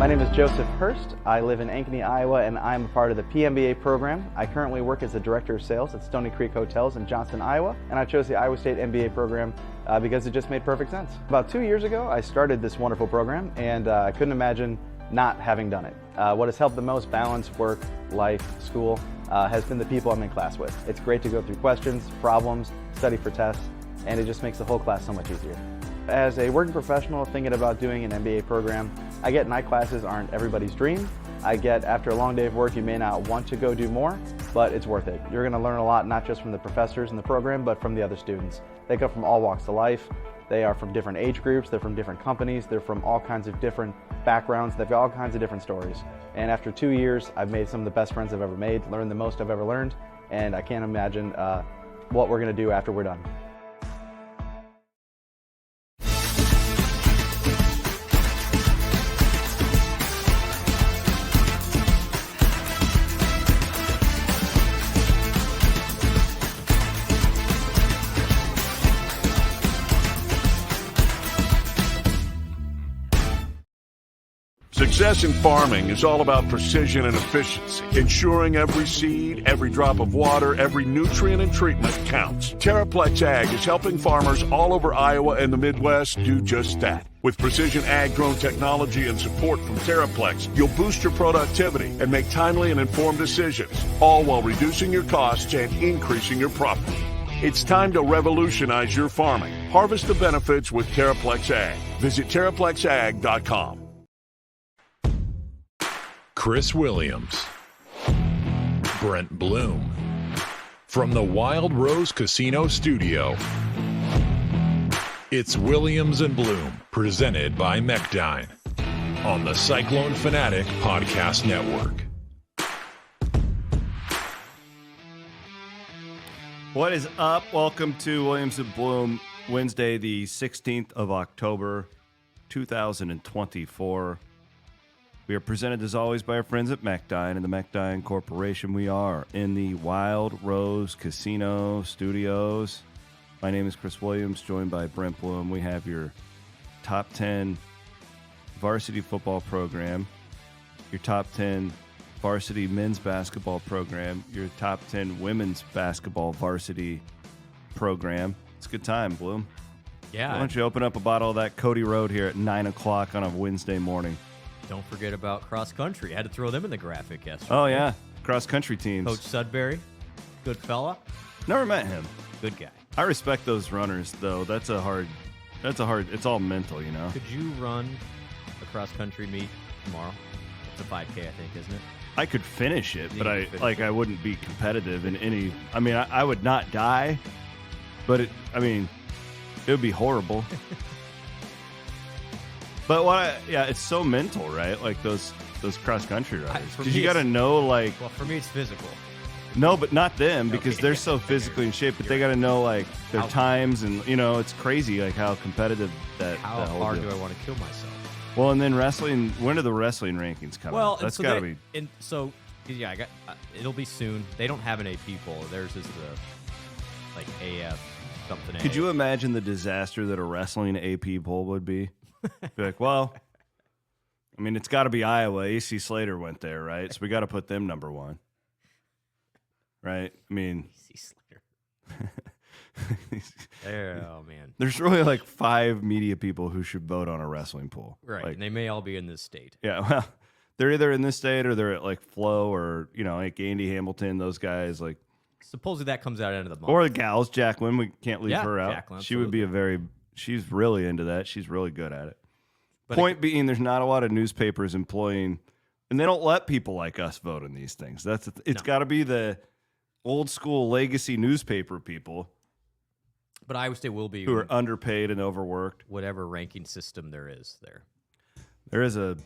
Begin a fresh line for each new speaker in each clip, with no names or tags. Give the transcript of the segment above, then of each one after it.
My name is Joseph Hurst. I live in Ankeny, Iowa, and I'm a part of the PMBA program. I currently work as the Director of Sales at Stony Creek Hotels in Johnston, Iowa, and I chose the Iowa State MBA program because it just made perfect sense. About 2 years ago, I started this wonderful program, and I couldn't imagine not having done it. What has helped the most balance work, life, school has been the people I'm in class with. It's great to go through questions, problems, study for tests, and it just makes the whole class so much easier. As a working professional thinking about doing an MBA program, I get night classes aren't everybody's dream. I get after a long day of work, you may not want to go do more, but it's worth it. You're going to learn a lot, not just from the professors in the program, but from the other students. They come from all walks of life. They are from different age groups. They're from different companies. They're from all kinds of different backgrounds. They've got all kinds of different stories. And after 2 years, I've made some of the best friends I've ever made, learned the most I've ever learned, and I can't imagine what we're going to do after we're done.
Success in farming is all about precision and efficiency, ensuring every seed, every drop of water, every nutrient and treatment counts. Terraplex Ag is helping farmers all over Iowa and the Midwest do just that. With precision ag drone technology and support from Terraplex, you'll boost your productivity and make timely and informed decisions, all while reducing your costs and increasing your profit. It's time to revolutionize your farming. Harvest the benefits with Terraplex Ag. Visit TerraplexAg.com.
Chris Williams, Brent Blum, from the Wild Rose Casino Studio. It's Williams and Blum, presented by Mechdyne, on the Cyclone Fanatic Podcast Network.
What is up? Welcome to Williams and Blum Wednesday, the 16th of October, 2024. We are presented, as always, by our friends at Mechdyne and the Mechdyne Corporation. We are in the Wild Rose Casino Studios. My name is Chris Williams, joined by Brent Blum. We have your top 10 varsity football program, your top 10 varsity men's basketball program, your top 10 women's basketball varsity program. It's a good time, Blum.
Yeah.
Why don't you open up a bottle of that Cody Road here at 9 o'clock on a Wednesday morning?
Don't forget about cross country. I had to throw them in the graphic yesterday.
Oh, yeah. Cross country teams.
Coach Sudbury, good fella.
Never met him.
Good guy.
I respect those runners, though. That's a hard, it's all mental, you know?
Could you run a cross country meet tomorrow? It's a 5K, I think, isn't it?
I could finish it, but
it.
I wouldn't be competitive in any, I would not die, but it would be horrible. But it's so mental, right? Like those cross country runners, because you got to know, like.
Well, for me, it's physical.
No, but not them, because
Okay.
they're so physically in shape. But they got to know, like, their times, and it's crazy, like how competitive that.
How
that whole
hard
deal.
do I want to kill myself?
Well, and then wrestling. When do the wrestling rankings come out? That's got to be.
And so, yeah, I got. It'll be soon. They don't have an AP poll. Theirs is the AF something.
Could you imagine the disaster that a wrestling AP poll would be? Be like, well, it's got to be Iowa. AC Slater went there, right? So we got to put them number one, right?
AC Slater. Oh man,
there's really like 5 media people who should vote on a wrestling poll,
right?
Like,
and they may all be in this state.
Yeah, well, they're either in this state or they're at like Flo or like Andy Hamilton, those guys, like.
Supposedly that comes out end of the month.
Or the gals, Jacqueline. We can't leave her out.
Jacqueline,
she would be she's really into that. She's really good at it.
But
Point being, there's not a lot of newspapers employing, and they don't let people like us vote in these things. It's got to be the old school legacy newspaper people.
But Iowa State will be
who are underpaid and overworked.
Whatever ranking system there is there.
There is a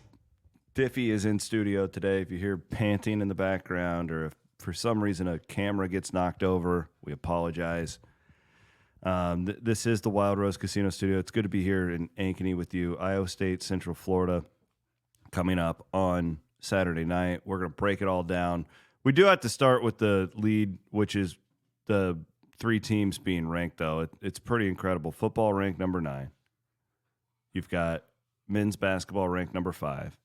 Diffie is in studio today. If you hear panting in the background, or if for some reason a camera gets knocked over, we apologize. This is the Wild Rose Casino Studio. It's good to be here in Ankeny with you. Iowa State, Central Florida, coming up on Saturday night. We're going to break it all down. We do have to start with the lead, which is the 3 teams being ranked, though. It's pretty incredible. Football ranked number 9. You've got men's basketball ranked number 5.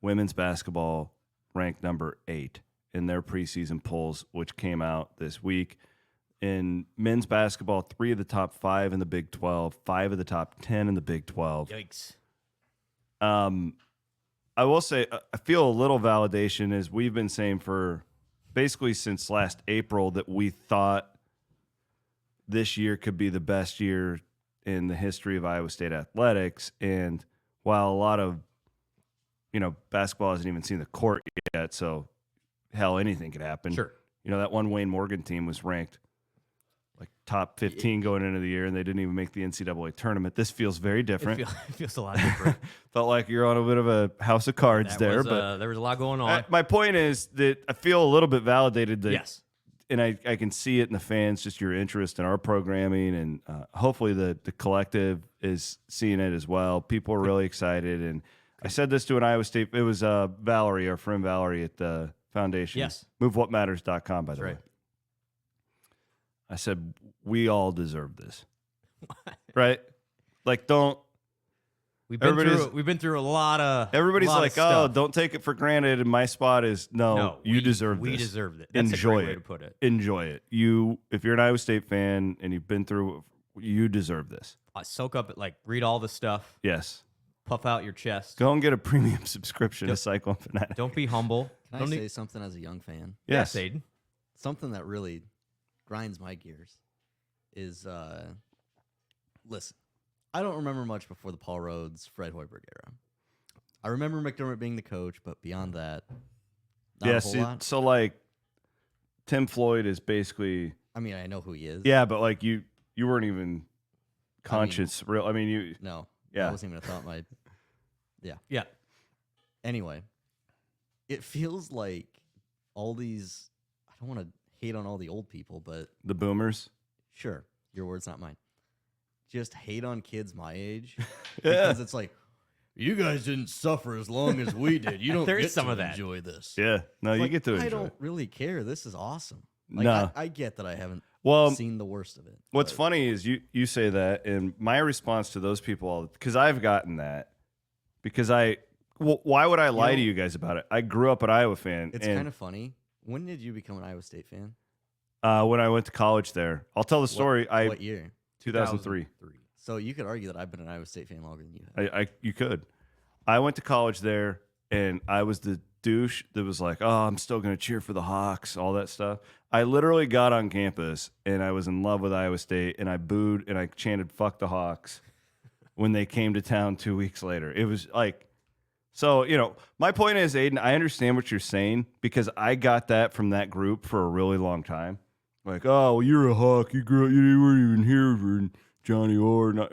women's basketball ranked number 8 in their preseason polls, which came out this week. In men's basketball, 3 of the top 5 in the Big 12, 5 of the top 10 in the Big 12.
Yikes.
I will say I feel a little validation, as we've been saying for basically since last April, that we thought this year could be the best year in the history of Iowa State athletics. And while a lot of, basketball hasn't even seen the court yet, so hell, anything could happen.
Sure.
That one Wayne Morgan team was ranked like top 15 going into the year, and they didn't even make the NCAA tournament. This feels very different.
It feels a lot different.
Felt like you're on a bit of a house of cards there. But
there was a lot going on.
my point is that I feel a little bit validated that,
yes.
and I can see it in the fans, just your interest in our programming, and hopefully the collective is seeing it as well. People are really excited, and I said this to an Iowa State. It was Valerie, our friend Valerie at the foundation.
Yes.
MoveWhatMatters.com, by the way.
Right.
I said, we all deserve this. Right? Like, don't.
We've been through a lot of.
Everybody's
lot
like,
of stuff.
oh, don't take it for granted. And my spot is, no, you deserve this.
We deserved it. That's
Enjoy
a great way
it.
to put it.
Enjoy it. If you're an Iowa State fan and you've been through, you deserve this.
Soak up it, read all the stuff.
Yes.
Puff out your chest.
Go and get a premium subscription to Cyclone Fanatic.
Don't be humble.
Can I say something as a young fan?
Yes.
Aiden.
Something that really grinds my gears is, listen, I don't remember much before the Paul Rhodes, Fred Hoiberg era. I remember McDermott being the coach, but beyond that, not a whole lot.
So Tim Floyd is basically.
I mean, I know who he is.
Yeah, but you weren't even conscious.
No.
Yeah.
That wasn't even a thought.
Yeah.
Anyway, it feels like all these. I don't want to hate on all the old people, but
The boomers.
sure, your words, not mine. Just hate on kids my age
Yeah.
because it's like, you guys didn't suffer as long as we did. You don't
There
get
is some
to
of that.
enjoy this.
Yeah. No, you
Like,
get to enjoy
I don't
it.
really care. This is awesome.
No.
I get that I haven't
Well,
seen the worst of it.
what's
but
funny is you say that, and my response to those people, because I've gotten that, because why would I lie to you guys about it? I grew up an Iowa fan.
It's kind of funny. When did you become an Iowa State fan?
When I went to college there. I'll tell the story.
What year?
2003.
So you could argue that I've been an Iowa State fan longer than you have.
You could. I went to college there, and I was the douche that was like, oh, I'm still going to cheer for the Hawks, all that stuff. I literally got on campus, and I was in love with Iowa State, and I booed and I chanted, fuck the Hawks, when they came to town 2 weeks later. It was like, so, my point is, Aiden, I understand what you're saying, because I got that from that group for a really long time. Like, oh, well, you're a Hawk. You weren't even here for Johnny Orr. No.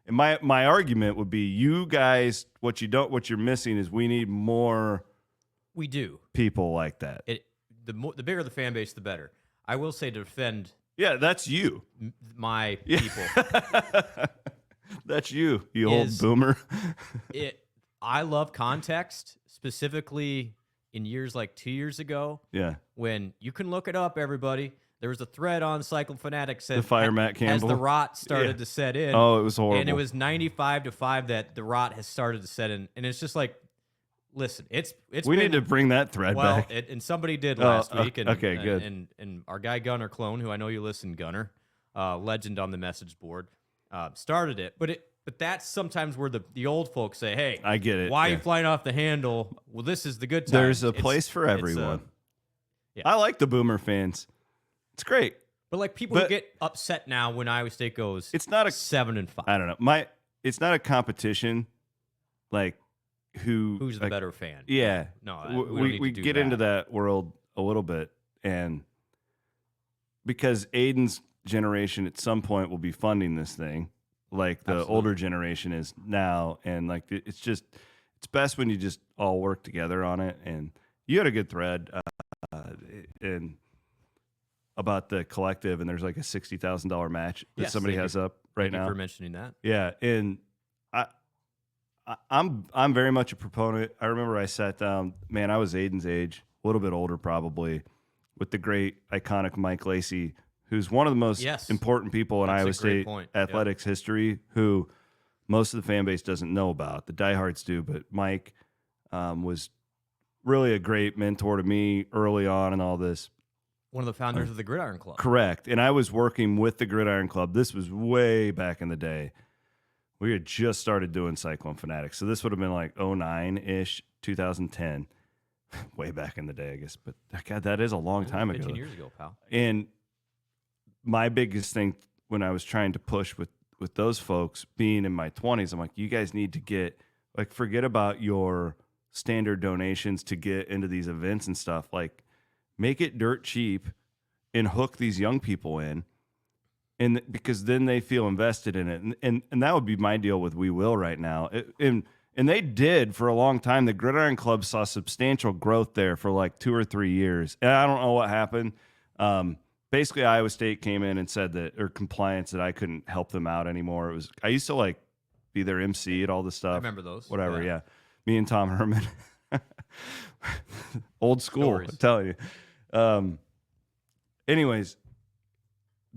And my argument would be, you guys, what you're missing is we need more.
We do.
People like that.
The bigger the fan base, the better. I will say, to defend.
Yeah, that's you.
My people.
That's you old boomer.
I love context, specifically in years like 2 years ago.
Yeah.
When you can look it up, everybody. There was a thread on Cyclone Fanatic said
the fire Matt Campbell.
as the rot started to set in.
Oh, it was horrible.
And it was 95-5 that the rot has started to set in. And it's just like, listen, it's
we need to bring that thread back.
And somebody did last week. And,
okay, good.
And our guy Gunner Clone, who I know you listen, Gunner, legend on the message board, started it. But that's sometimes where the old folks say, hey,
I get it.
Why are you flying off the handle? Well, this is the good time.
There's a place for everyone.
Yeah.
I like the boomer fans. It's great.
But people who get upset now when Iowa State goes,
it's not a
7-5.
I don't know. It's not a competition. Like
who's the better fan?
Yeah.
No,
we get into that world a little bit, and because Aiden's generation at some point will be funding this thing, like the older generation is now, and it's best when you just all work together on it. And you had a good thread, and about the collective, and there's like a $60,000 match that somebody has up right now.
Thank you for mentioning that.
Yeah, and I'm very much a proponent. I remember I sat down, man, I was Aiden's age, a little bit older probably, with the great iconic Mike Lacey, who's one of the most important people in Iowa State athletics history, who most of the fan base doesn't know about. The diehards do, but Mike was really a great mentor to me early on in all this.
One of the founders of the Gridiron Club.
Correct. And I was working with the Gridiron Club. This was way back in the day. We had just started doing Cyclone Fanatics. So this would have been like 09-ish, 2010. Way back in the day, I guess. But God, that is a long time ago.
15 years ago, pal.
And my biggest thing when I was trying to push with those folks being in my 20s, I'm like, you guys need to get, like, forget about your standard donations to get into these events and stuff. Like, make it dirt cheap and hook these young people in. And because then they feel invested in it. And that would be my deal with We Will right now. And they did for a long time. The Gridiron Club saw substantial growth there for like 2 or 3 years. And I don't know what happened. Basically, Iowa State came in and said that, or compliance, that I couldn't help them out anymore. I used to like be their MC at all this stuff.
I remember those.
Whatever, yeah. Me and Tom Herman. Old school,
Stories.
I'm telling you. Anyways,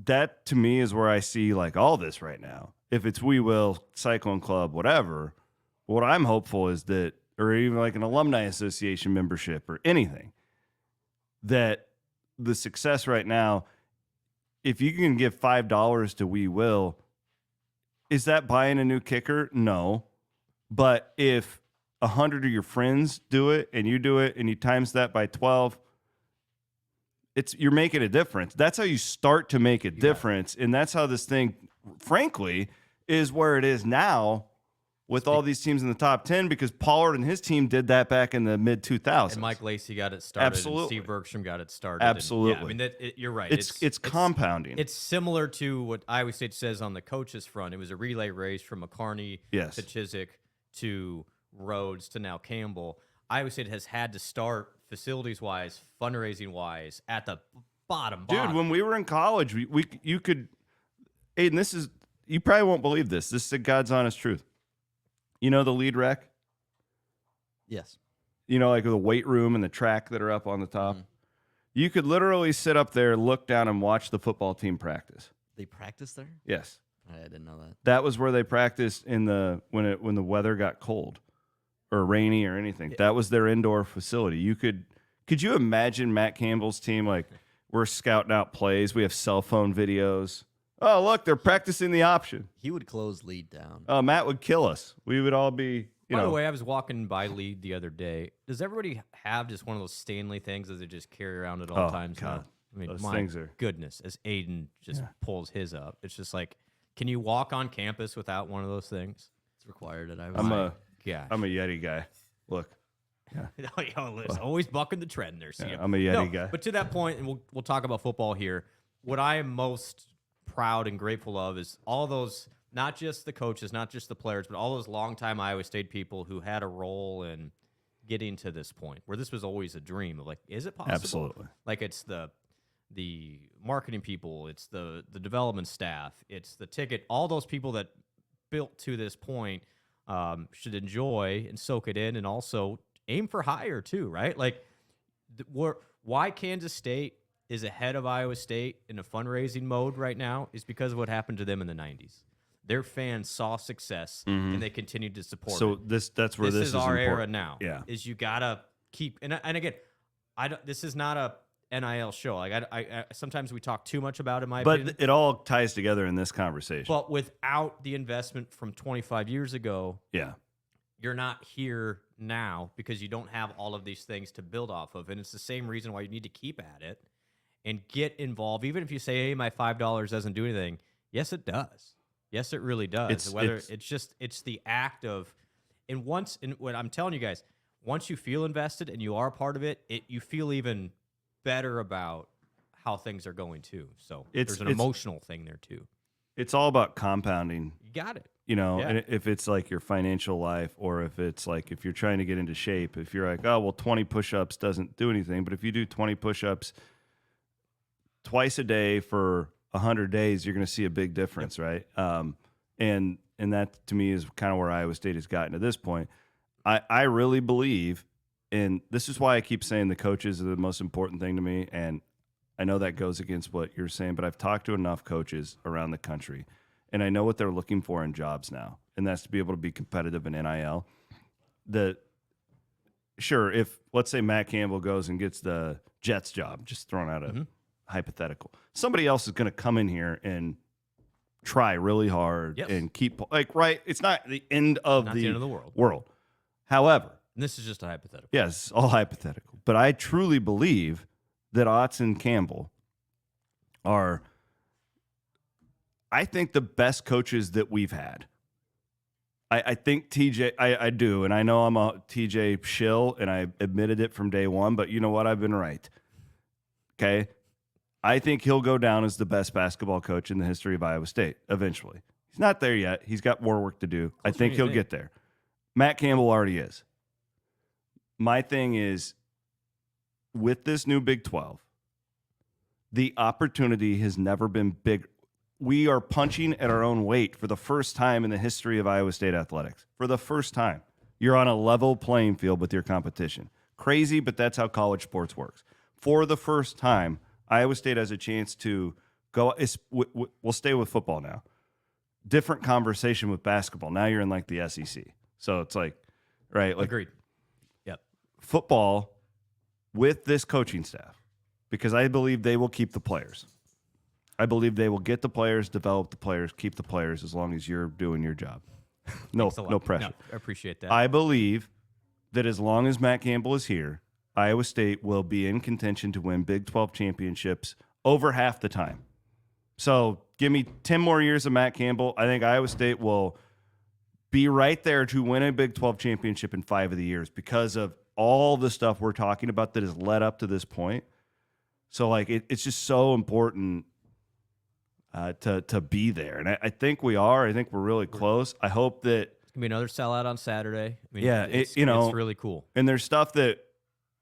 that to me is where I see like all this right now. If it's We Will, Cyclone Club, whatever, what I'm hopeful is that, or even like an alumni association membership or anything, that the success right now, if you can give $5 to We Will, is that buying a new kicker? No. But if 100 of your friends do it and you do it and you times that by 12, you're making a difference. That's how you start to make a difference. And that's how this thing, frankly, is where it is now with all these teams in the top 10, because Pollard and his team did that back in the mid-2000s.
And Mike Lacey got it started.
Absolutely.
And Steve Bergstrom got it started.
Absolutely.
And, yeah, I mean, you're right.
It's compounding.
It's similar to what Iowa State says on the coaches front. It was a relay race from McCarney
Yes.
to Chiswick to Rhodes to now Campbell. Iowa State has had to start facilities-wise, fundraising-wise, at the bottom.
Dude, when we were in college, you could, Aiden, this is, you probably won't believe this. This is the God's honest truth. You know the lead rec?
Yes.
You know, like the weight room and the track that are up on the top? You could literally sit up there, look down, and watch the football team practice.
They practice there?
Yes.
I didn't know that.
That was where they practiced when the weather got cold or rainy or anything. That was their indoor facility. Could you imagine Matt Campbell's team, like, we're scouting out plays, we have cell phone videos. Oh, look, they're practicing the option.
He would close lead down.
Oh, Matt would kill us. We would all be,
By the way, I was walking by Lead the other day. Does everybody have just one of those Stanley things that they just carry around at all times?
God.
Now? I mean,
Those
my
things are-
goodness, as Aiden just pulls his up, it's just like, can you walk on campus without one of those things?
It's required at Iowa
I'm
State.
a Yeti guy. Look.
It's always bucking the trend there. See,
I'm a Yeti guy.
But to that point, and we'll talk about football here. What I am most proud and grateful of is all those, not just the coaches, not just the players, but all those longtime Iowa State people who had a role in getting to this point where this was always a dream of, like, is it possible?
Absolutely.
Like, it's the marketing people, it's the development staff, it's the ticket, all those people that built to this point should enjoy and soak it in, and also aim for higher too, right? Like, why Kansas State is ahead of Iowa State in a fundraising mode right now is because of what happened to them in the 90s. Their fans saw success and they continued to support
So
it.
that's where this
is our era
important.
now.
Yeah.
Is you gotta keep, and again, this is not a NIL show. Like, I sometimes we talk too much about it, in my opinion.
But it all ties together in this conversation.
But without the investment from 25 years ago,
yeah.
you're not here now because you don't have all of these things to build off of. And it's the same reason why you need to keep at it and get involved. Even if you say, hey, my $5 doesn't do anything. Yes, it does. Yes, it really does. It's the act of, and what I'm telling you guys, once you feel invested and you are a part of it, you feel even better about how things are going too. So there's an emotional thing there too.
It's all about compounding.
You got it.
You know,
Yeah.
and if it's like your financial life, or if it's like if you're trying to get into shape, if you're like, oh, well, 20 push-ups doesn't do anything. But if you do 20 push-ups twice a day for 100 days, you're going to see a big difference, right? And that, to me, is kind of where Iowa State has gotten to this point. I really believe, and this is why I keep saying the coaches are the most important thing to me, and I know that goes against what you're saying, but I've talked to enough coaches around the country, and I know what they're looking for in jobs now, and that's to be able to be competitive in NIL. sure, if let's say Matt Campbell goes and gets the Jets job, just throwing out a hypothetical, somebody else is going to come in here and try really hard and keep right. It's not the end of
the end of the
world. However,
and this is just a hypothetical.
Yes, all hypothetical. But I truly believe that Otts and Campbell are, I think, the best coaches that we've had. I think TJ, I do, and I know I'm a TJ shill, and I admitted it from day one, but you know what? I've been right. Okay? I think he'll go down as the best basketball coach in the history of Iowa State eventually. He's not there yet. He's got more work to do. I think he'll get there. Matt Campbell already is. My thing is, with this new Big 12, the opportunity has never been bigger. We are punching at our own weight for the first time in the history of Iowa State athletics. For the first time, you're on a level playing field with your competition. Crazy, but that's how college sports works. For the first time, Iowa State has a chance to go. We'll stay with football now. Different conversation with basketball. Now you're in like the SEC. So it's like, right? Like,
agreed. Yep.
Football with this coaching staff, because I believe they will keep the players. I believe they will get the players, develop the players, keep the players as long as you're doing your job. No pressure.
No, I appreciate that.
I believe that as long as Matt Campbell is here, Iowa State will be in contention to win Big 12 championships over half the time. So give me 10 more years of Matt Campbell. I think Iowa State will be right there to win a Big 12 championship in 5 of the years because of all the stuff we're talking about that has led up to this point. So, like, it's just so important to be there. And I think we are. I think we're really close. I hope that
It's going to be another sellout on Saturday. I mean,
yeah,
it's really cool.
And there's stuff that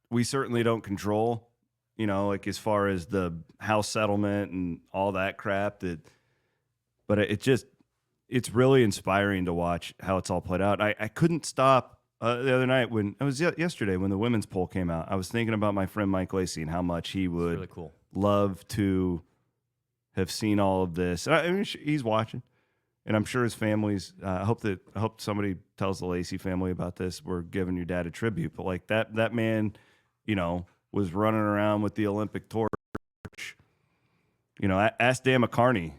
we certainly don't control, like as far as the house settlement and all that crap. But it's really inspiring to watch how it's all played out. I couldn't stop the other night when it was yesterday when the women's poll came out. I was thinking about my friend Mike Lacey and how much he would
really cool.
love to have seen all of this. I mean, he's watching, and I'm sure his family's. I hope somebody tells the Lacey family about this. We're giving your dad a tribute, but like that man, was running around with the Olympic torch. Ask Dan McCarney.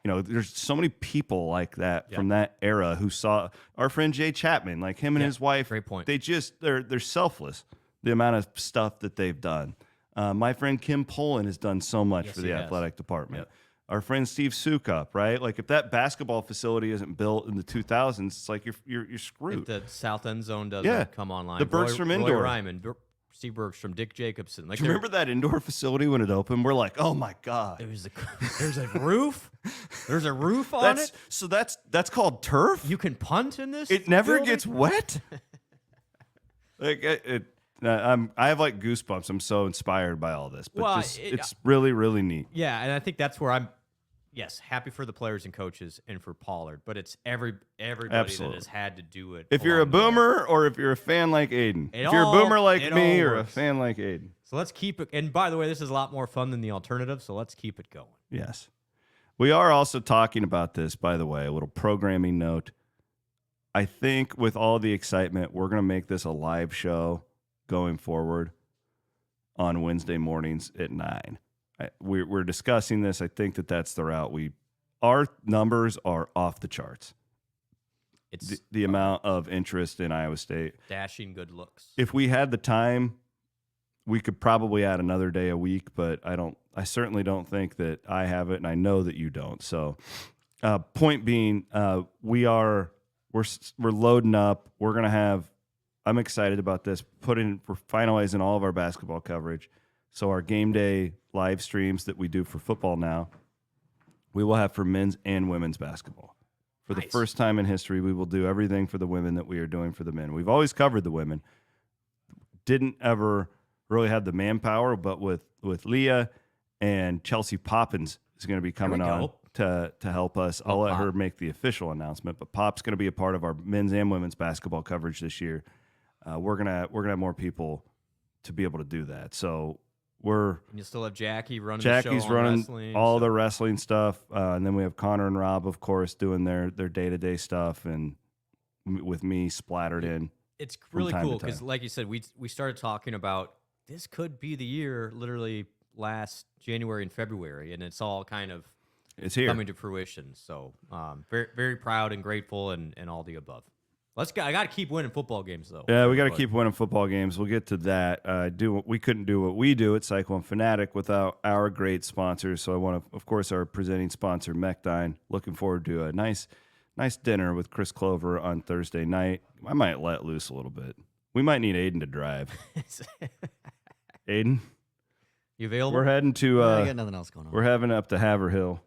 There's so many people like that from that era who saw our friend Jay Chapman, like him and his wife.
Great point.
They're selfless. The amount of stuff that they've done. My friend Kim Poland has done so much for the athletic department.
Yep.
Our friend Steve Sukup, right? Like if that basketball facility isn't built in the 2000s, it's like you're screwed.
If the south end zone doesn't come online.
The Bergstrom
Roy
Indoor.
Ryman, Steve Bergstrom, Dick Jacobson. Like,
Do you remember that indoor facility when it opened? We're like, oh my god,
there's a roof. There's a roof on it.
So that's called turf.
You can punt in this.
It never
building?
gets wet. Like I have like goosebumps. I'm so inspired by all this, but it's really, really neat.
Yeah, and I think that's where I'm. Yes, happy for the players and coaches and for Pollard, but it's everybody
Absolutely.
that has had to do it.
If you're a boomer or if you're a fan like Aiden, if you're a boomer like me or a fan like Aiden.
So let's keep it. And by the way, this is a lot more fun than the alternative, so let's keep it going.
Yes. We are also talking about this, by the way, a little programming note. I think with all the excitement, we're going to make this a live show going forward on Wednesday mornings at 9. We're discussing this. I think that's the route. Our numbers are off the charts.
It's
the amount of interest in Iowa State.
Dashing good looks.
If we had the time, we could probably add another day a week, but I certainly don't think that I have it, and I know that you don't. So, point being, we're loading up. We're gonna have. I'm excited about this. We're finalizing all of our basketball coverage. So our game day live streams that we do for football now, we will have for men's and women's basketball. For the first time in history, we will do everything for the women that we are doing for the men. We've always covered the women. Didn't ever really have the manpower, but with Leah and Chelsea Poppins is going to be coming on to help us. I'll let her make the official announcement, but Pop's going to be a part of our men's and women's basketball coverage this year. We're gonna have more people to be able to do that. So and
you still have Jackie running.
Jackie's
the show
running
wrestling,
all the wrestling stuff, and then we have Connor and Rob, of course, doing their day-to-day stuff, and with me splattered in
It's really
time to
cool because,
time.
like you said, we started talking about this could be the year literally last January and February, and it's all kind of
It's here.
coming to fruition. So very, very proud and grateful and all the above. I got to keep winning football games, though.
Yeah, we got to keep winning football games. We'll get to that. We couldn't do what we do at Cyclone Fanatic without our great sponsors. So I want to, of course, our presenting sponsor, Mechdyne. Looking forward to a nice dinner with Chris Clover on Thursday night. I might let loose a little bit. We might need Aiden to drive. Aiden,
You available?
we're heading to.
I got nothing else going on.
We're having up to Haverhill.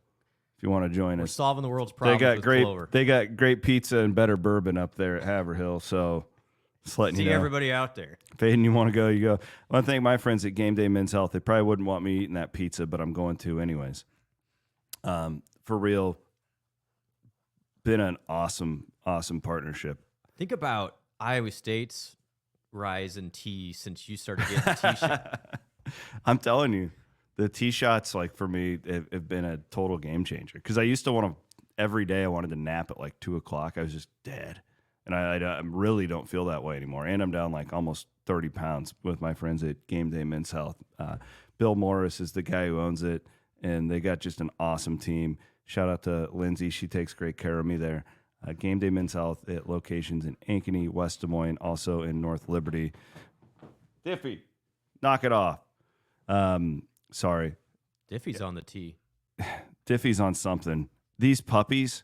If you want to join
We're
us,
solving the world's
they
problems
got
with
great.
Clover.
They got great pizza and better bourbon up there at Haverhill. So just letting
See
you know.
everybody out there.
If Aiden, you want to go, you go. I want to thank my friends at Game Day Men's Health. They probably wouldn't want me eating that pizza, but I'm going to anyways. For real, been an awesome partnership.
Think about Iowa State's rise in tea since you started getting the tea shot.
I'm telling you, the tee shots, like for me, have been a total game changer. Because I used to want to, every day I wanted to nap at like 2 o'clock. I was just dead. And I really don't feel that way anymore. And I'm down like almost 30 pounds with my friends at Game Day Men's Health. Bill Morris is the guy who owns it. And they got just an awesome team. Shout out to Lindsay. She takes great care of me there. Game Day Men's Health at locations in Ankeny, West Des Moines, also in North Liberty. Diffie, knock it off. Sorry.
Diffie's on the tee.
Diffie's on something. These puppies,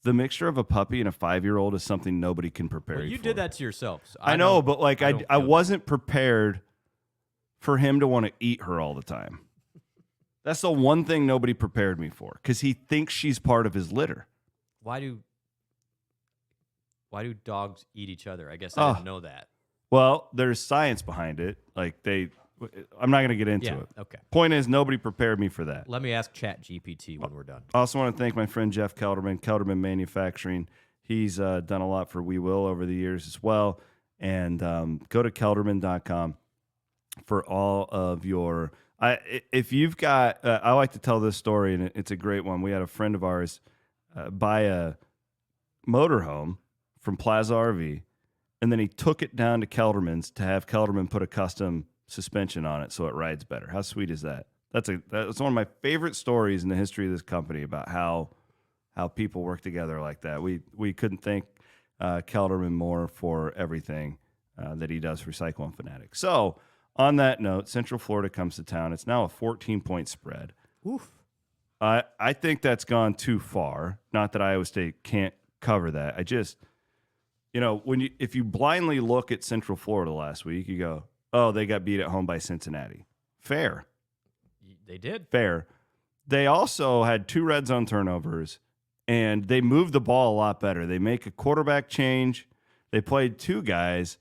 the mixture of a puppy and a 5-year-old is something nobody can prepare
Well,
you
you
for.
did that to yourself. So
I know, but like I
don't
wasn't prepared for him to want to eat her all the time. That's the one thing nobody prepared me for because he thinks she's part of his litter.
Why do dogs eat each other? I guess I didn't know that.
Well, there's science behind it. Like I'm not going to get into
Yeah,
it.
okay.
Point is, nobody prepared me for that.
Let me ask ChatGPT when we're done.
I also want to thank my friend Jeff Kelderman Manufacturing. He's done a lot for We Will over the years as well. And go to kelderman.com for all of your. If you've got, I like to tell this story, and it's a great one. We had a friend of ours buy a motorhome from Plaza RV, and then he took it down to Kelderman's to have Kelderman put a custom suspension on it so it rides better. How sweet is that? That's one of my favorite stories in the history of this company about how people work together like that. We couldn't thank Kelderman more for everything that he does for Cyclone Fanatic. So on that note, Central Florida comes to town. It's now a 14-point spread.
Oof.
I think that's gone too far. Not that Iowa State can't cover that. I just, if you blindly look at Central Florida last week, you go, oh, they got beat at home by Cincinnati. Fair.
They did.
Fair. They also had 2 red zone turnovers, and they moved the ball a lot better. They make a quarterback change. They played 2 guys.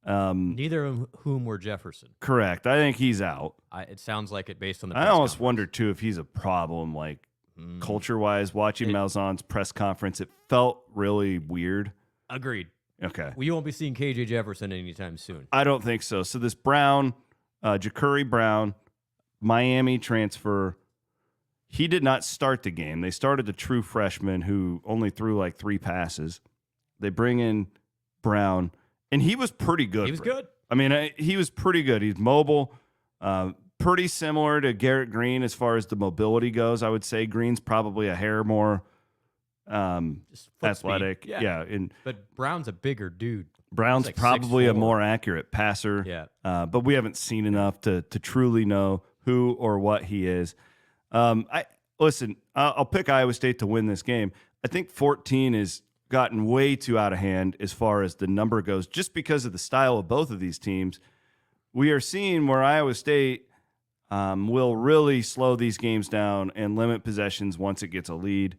Neither of whom were Jefferson.
Correct. I think he's out.
It sounds like it based on the
I
press
almost
conference.
wonder, too, if he's a problem, like culture-wise. Watching Malzahn's press conference, it felt really weird.
Agreed.
Okay.
Well, you won't be seeing KJ Jefferson anytime soon.
I don't think so. So this Brown, Ja'Cory Brown, Miami transfer, he did not start the game. They started the true freshman who only threw like 3 passes. They bring in Brown, and he was pretty good.
He was good.
I mean, he was pretty good. He's mobile, pretty similar to Garrett Green as far as the mobility goes. I would say Green's probably a hair more
Just foot
athletic.
speed.
Yeah. And
But Brown's a bigger dude.
Brown's
He's like
probably a
6'4".
more accurate passer.
Yeah.
But we haven't seen enough to truly know who or what he is. I'll pick Iowa State to win this game. I think 14 has gotten way too out of hand as far as the number goes, just because of the style of both of these teams. We are seeing where Iowa State will really slow these games down and limit possessions once it gets a lead.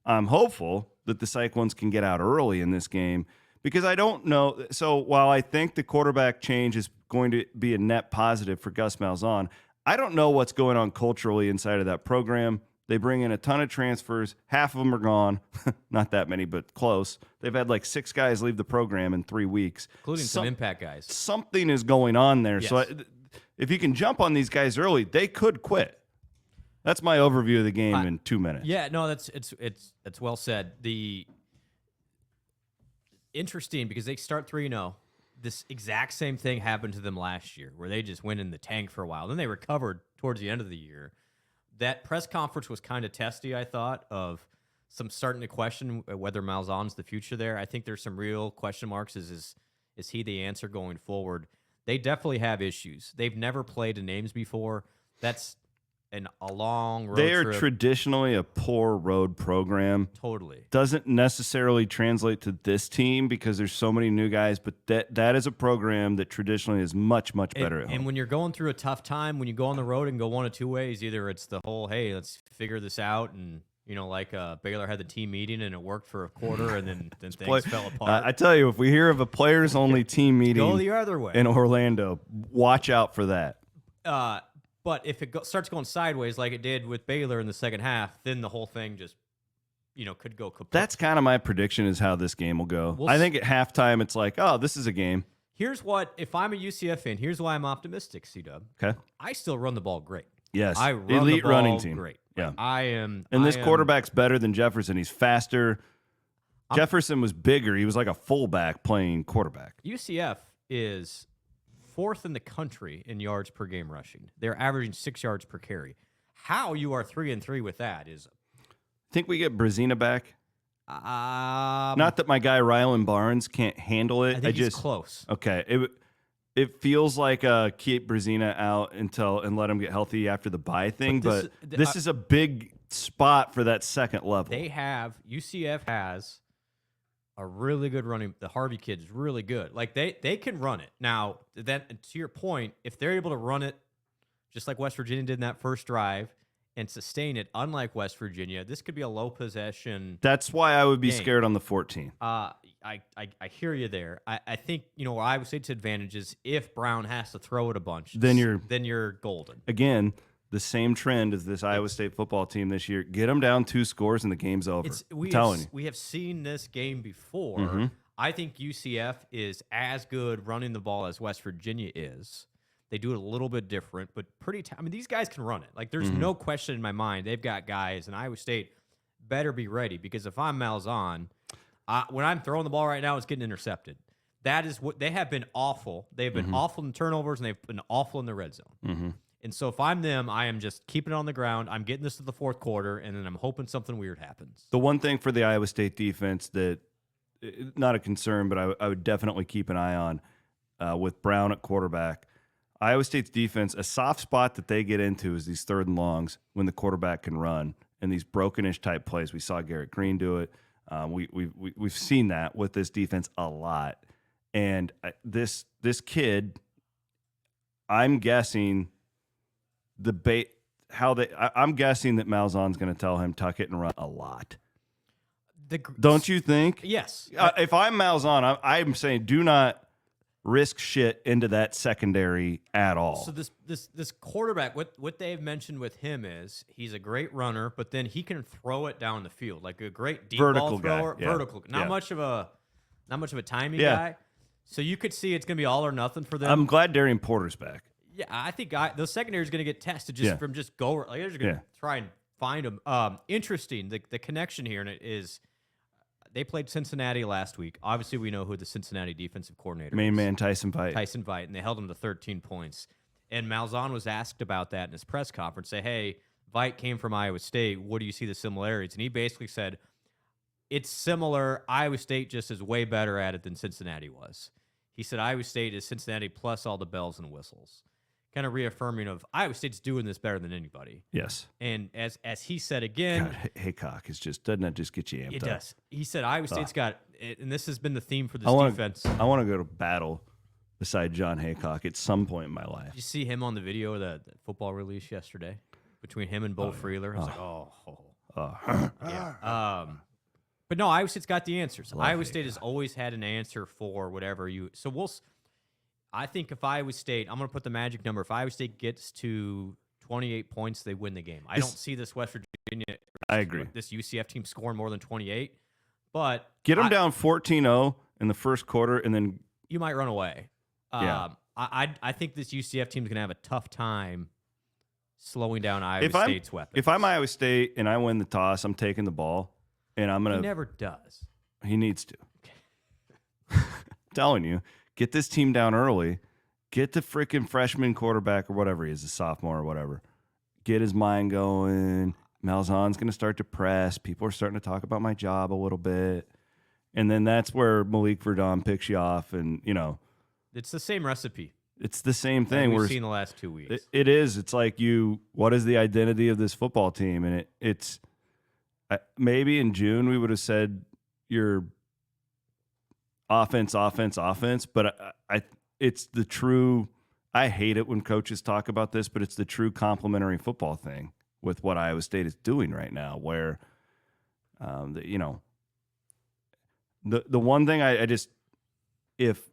I'm hopeful that the Cyclones can get out early in this game because I don't know. So while I think the quarterback change is going to be a net positive for Gus Malzahn, I don't know what's going on culturally inside of that program. They bring in a ton of transfers. Half of them are gone. Not that many, but close. They've had like 6 guys leave the program in 3 weeks.
Including some impact guys.
Something is going on there.
Yes.
So if you can jump on these guys early, they could quit. That's my overview of the game in 2 minutes.
Yeah, no, it's well said. interesting because they start 3-0. This exact same thing happened to them last year where they just went in the tank for a while. Then they recovered towards the end of the year. That press conference was kind of testy, I thought, of some starting to question whether Malzahn's the future there. I think there's some real question marks. Is he the answer going forward? They definitely have issues. They've never played in names before. That's a long road
They are
trip.
traditionally a poor road program.
Totally.
Doesn't necessarily translate to this team because there's so many new guys, but that is a program that traditionally is much, much better at home.
And when you're going through a tough time, when you go on the road and go one of two ways, either it's the whole, hey, let's figure this out, and like Baylor had the team meeting and it worked for a quarter, and then things fell apart.
I tell you, if we hear of a players-only team meeting
Go the other way.
in Orlando, watch out for that.
But if it starts going sideways like it did with Baylor in the second half, then the whole thing just, could go kaput.
That's kind of my prediction is how this game will go.
We'll
I think at halftime it's like, oh, this is a game.
Here's what, if I'm a UCF fan, here's why I'm optimistic, C-Dub.
Okay.
I still run the ball great.
Yes.
I run
Elite
the ball
running team.
great.
Yeah.
I am.
And this quarterback's better than Jefferson. He's faster. Jefferson was bigger. He was like a fullback playing quarterback.
UCF is 4th in the country in yards per game rushing. They're averaging 6 yards per carry. How you are 3-3 with that is.
Think we get Brazina back? Not that my guy Rylan Barnes can't handle it.
I think he's close.
Okay. It feels like keep Brazina out and let him get healthy after the bye thing, but this is a big spot for that second level.
UCF has a really good running. The Harvey kid's really good. Like they can run it. Now, then to your point, if they're able to run it just like West Virginia did in that first drive and sustain it, unlike West Virginia, this could be a low possession.
That's why I would be
game.
scared on the 14.
I hear you there. I think Iowa State's advantage is if Brown has to throw it a bunch, then you're golden.
Again, the same trend as this Iowa State football team this year. Get them down 2 scores and the game's over. I'm telling you.
We have seen this game before.
Mm-hmm.
I think UCF is as good running the ball as West Virginia is. They do it a little bit different, but these guys can run it. Like, there's no question in my mind. They've got guys, and Iowa State better be ready because if I'm Malzahn, when I'm throwing the ball right now, it's getting intercepted. That is what they have been awful. They've been awful in turnovers, and they've been awful in the red zone.
Mm-hmm.
And so if I'm them, I am just keeping it on the ground. I'm getting this to the fourth quarter, and then I'm hoping something weird happens.
The one thing for the Iowa State defense that, not a concern, but I would definitely keep an eye on with Brown at quarterback. Iowa State's defense, a soft spot that they get into is these 3rd and longs when the quarterback can run and these brokenish type plays. We saw Garrett Green do it. We've seen that with this defense a lot. And this kid, I'm guessing I'm guessing that Malzahn's going to tell him tuck it and run a lot. Don't you think?
Yes.
If I'm Malzahn, I'm saying do not risk shit into that secondary at all.
So this quarterback, what they've mentioned with him is he's a great runner, but then he can throw it down the field like a great deep
vertical
ball thrower.
Guy. Yeah.
Vertical, not much of a timing
Yeah.
guy. So you could see it's going to be all or nothing for them.
I'm glad Darian Porter's back.
Yeah, I think the secondary is going to get tested from just go. Like they're just going to try and find him. Interesting. The connection here, and it is. They played Cincinnati last week. Obviously, we know who the Cincinnati defensive coordinator
Main
is.
man Tyson Veit.
And they held him to 13 points. And Malzahn was asked about that in his press conference. Say, hey, Veit came from Iowa State. What do you see the similarities? And he basically said, it's similar. Iowa State just is way better at it than Cincinnati was. He said Iowa State is Cincinnati plus all the bells and whistles. Kind of reaffirming of Iowa State's doing this better than anybody.
Yes.
And as he said again,
God, Haycock doesn't that just get you amped up?
It does. He said Iowa State's got, and this has been the theme for this defense.
I want to go to battle beside John Haycock at some point in my life.
Did you see him on the video of the football release yesterday between him and Bo Freeler? I was like, yeah. But no, Iowa State's got the answers. Iowa State has always had an answer for whatever you. So I think if Iowa State, I'm going to put the magic number. If Iowa State gets to 28 points, they win the game. I don't see this West Virginia.
I agree.
This UCF team scoring more than 28, but
get them down 14-0 in the first quarter, and then
you might run away.
Yeah.
I think this UCF team is going to have a tough time slowing down Iowa State's weapons.
If I'm Iowa State and I win the toss, I'm taking the ball, and I'm going to.
He never does.
He needs to. telling you, get this team down early. Get the freaking freshman quarterback or whatever he is, a sophomore or whatever. Get his mind going. Malzahn's going to start to press. People are starting to talk about my job a little bit. And then that's where Malik Verdon picks you off. And,
It's the same recipe.
it's the same thing.
We've seen the last 2 weeks.
It is. It's like what is the identity of this football team? And it's maybe in June we would have said your offense, but it's the true. I hate it when coaches talk about this, but it's the true complementary football thing with what Iowa State is doing right now. Where, the one thing I just if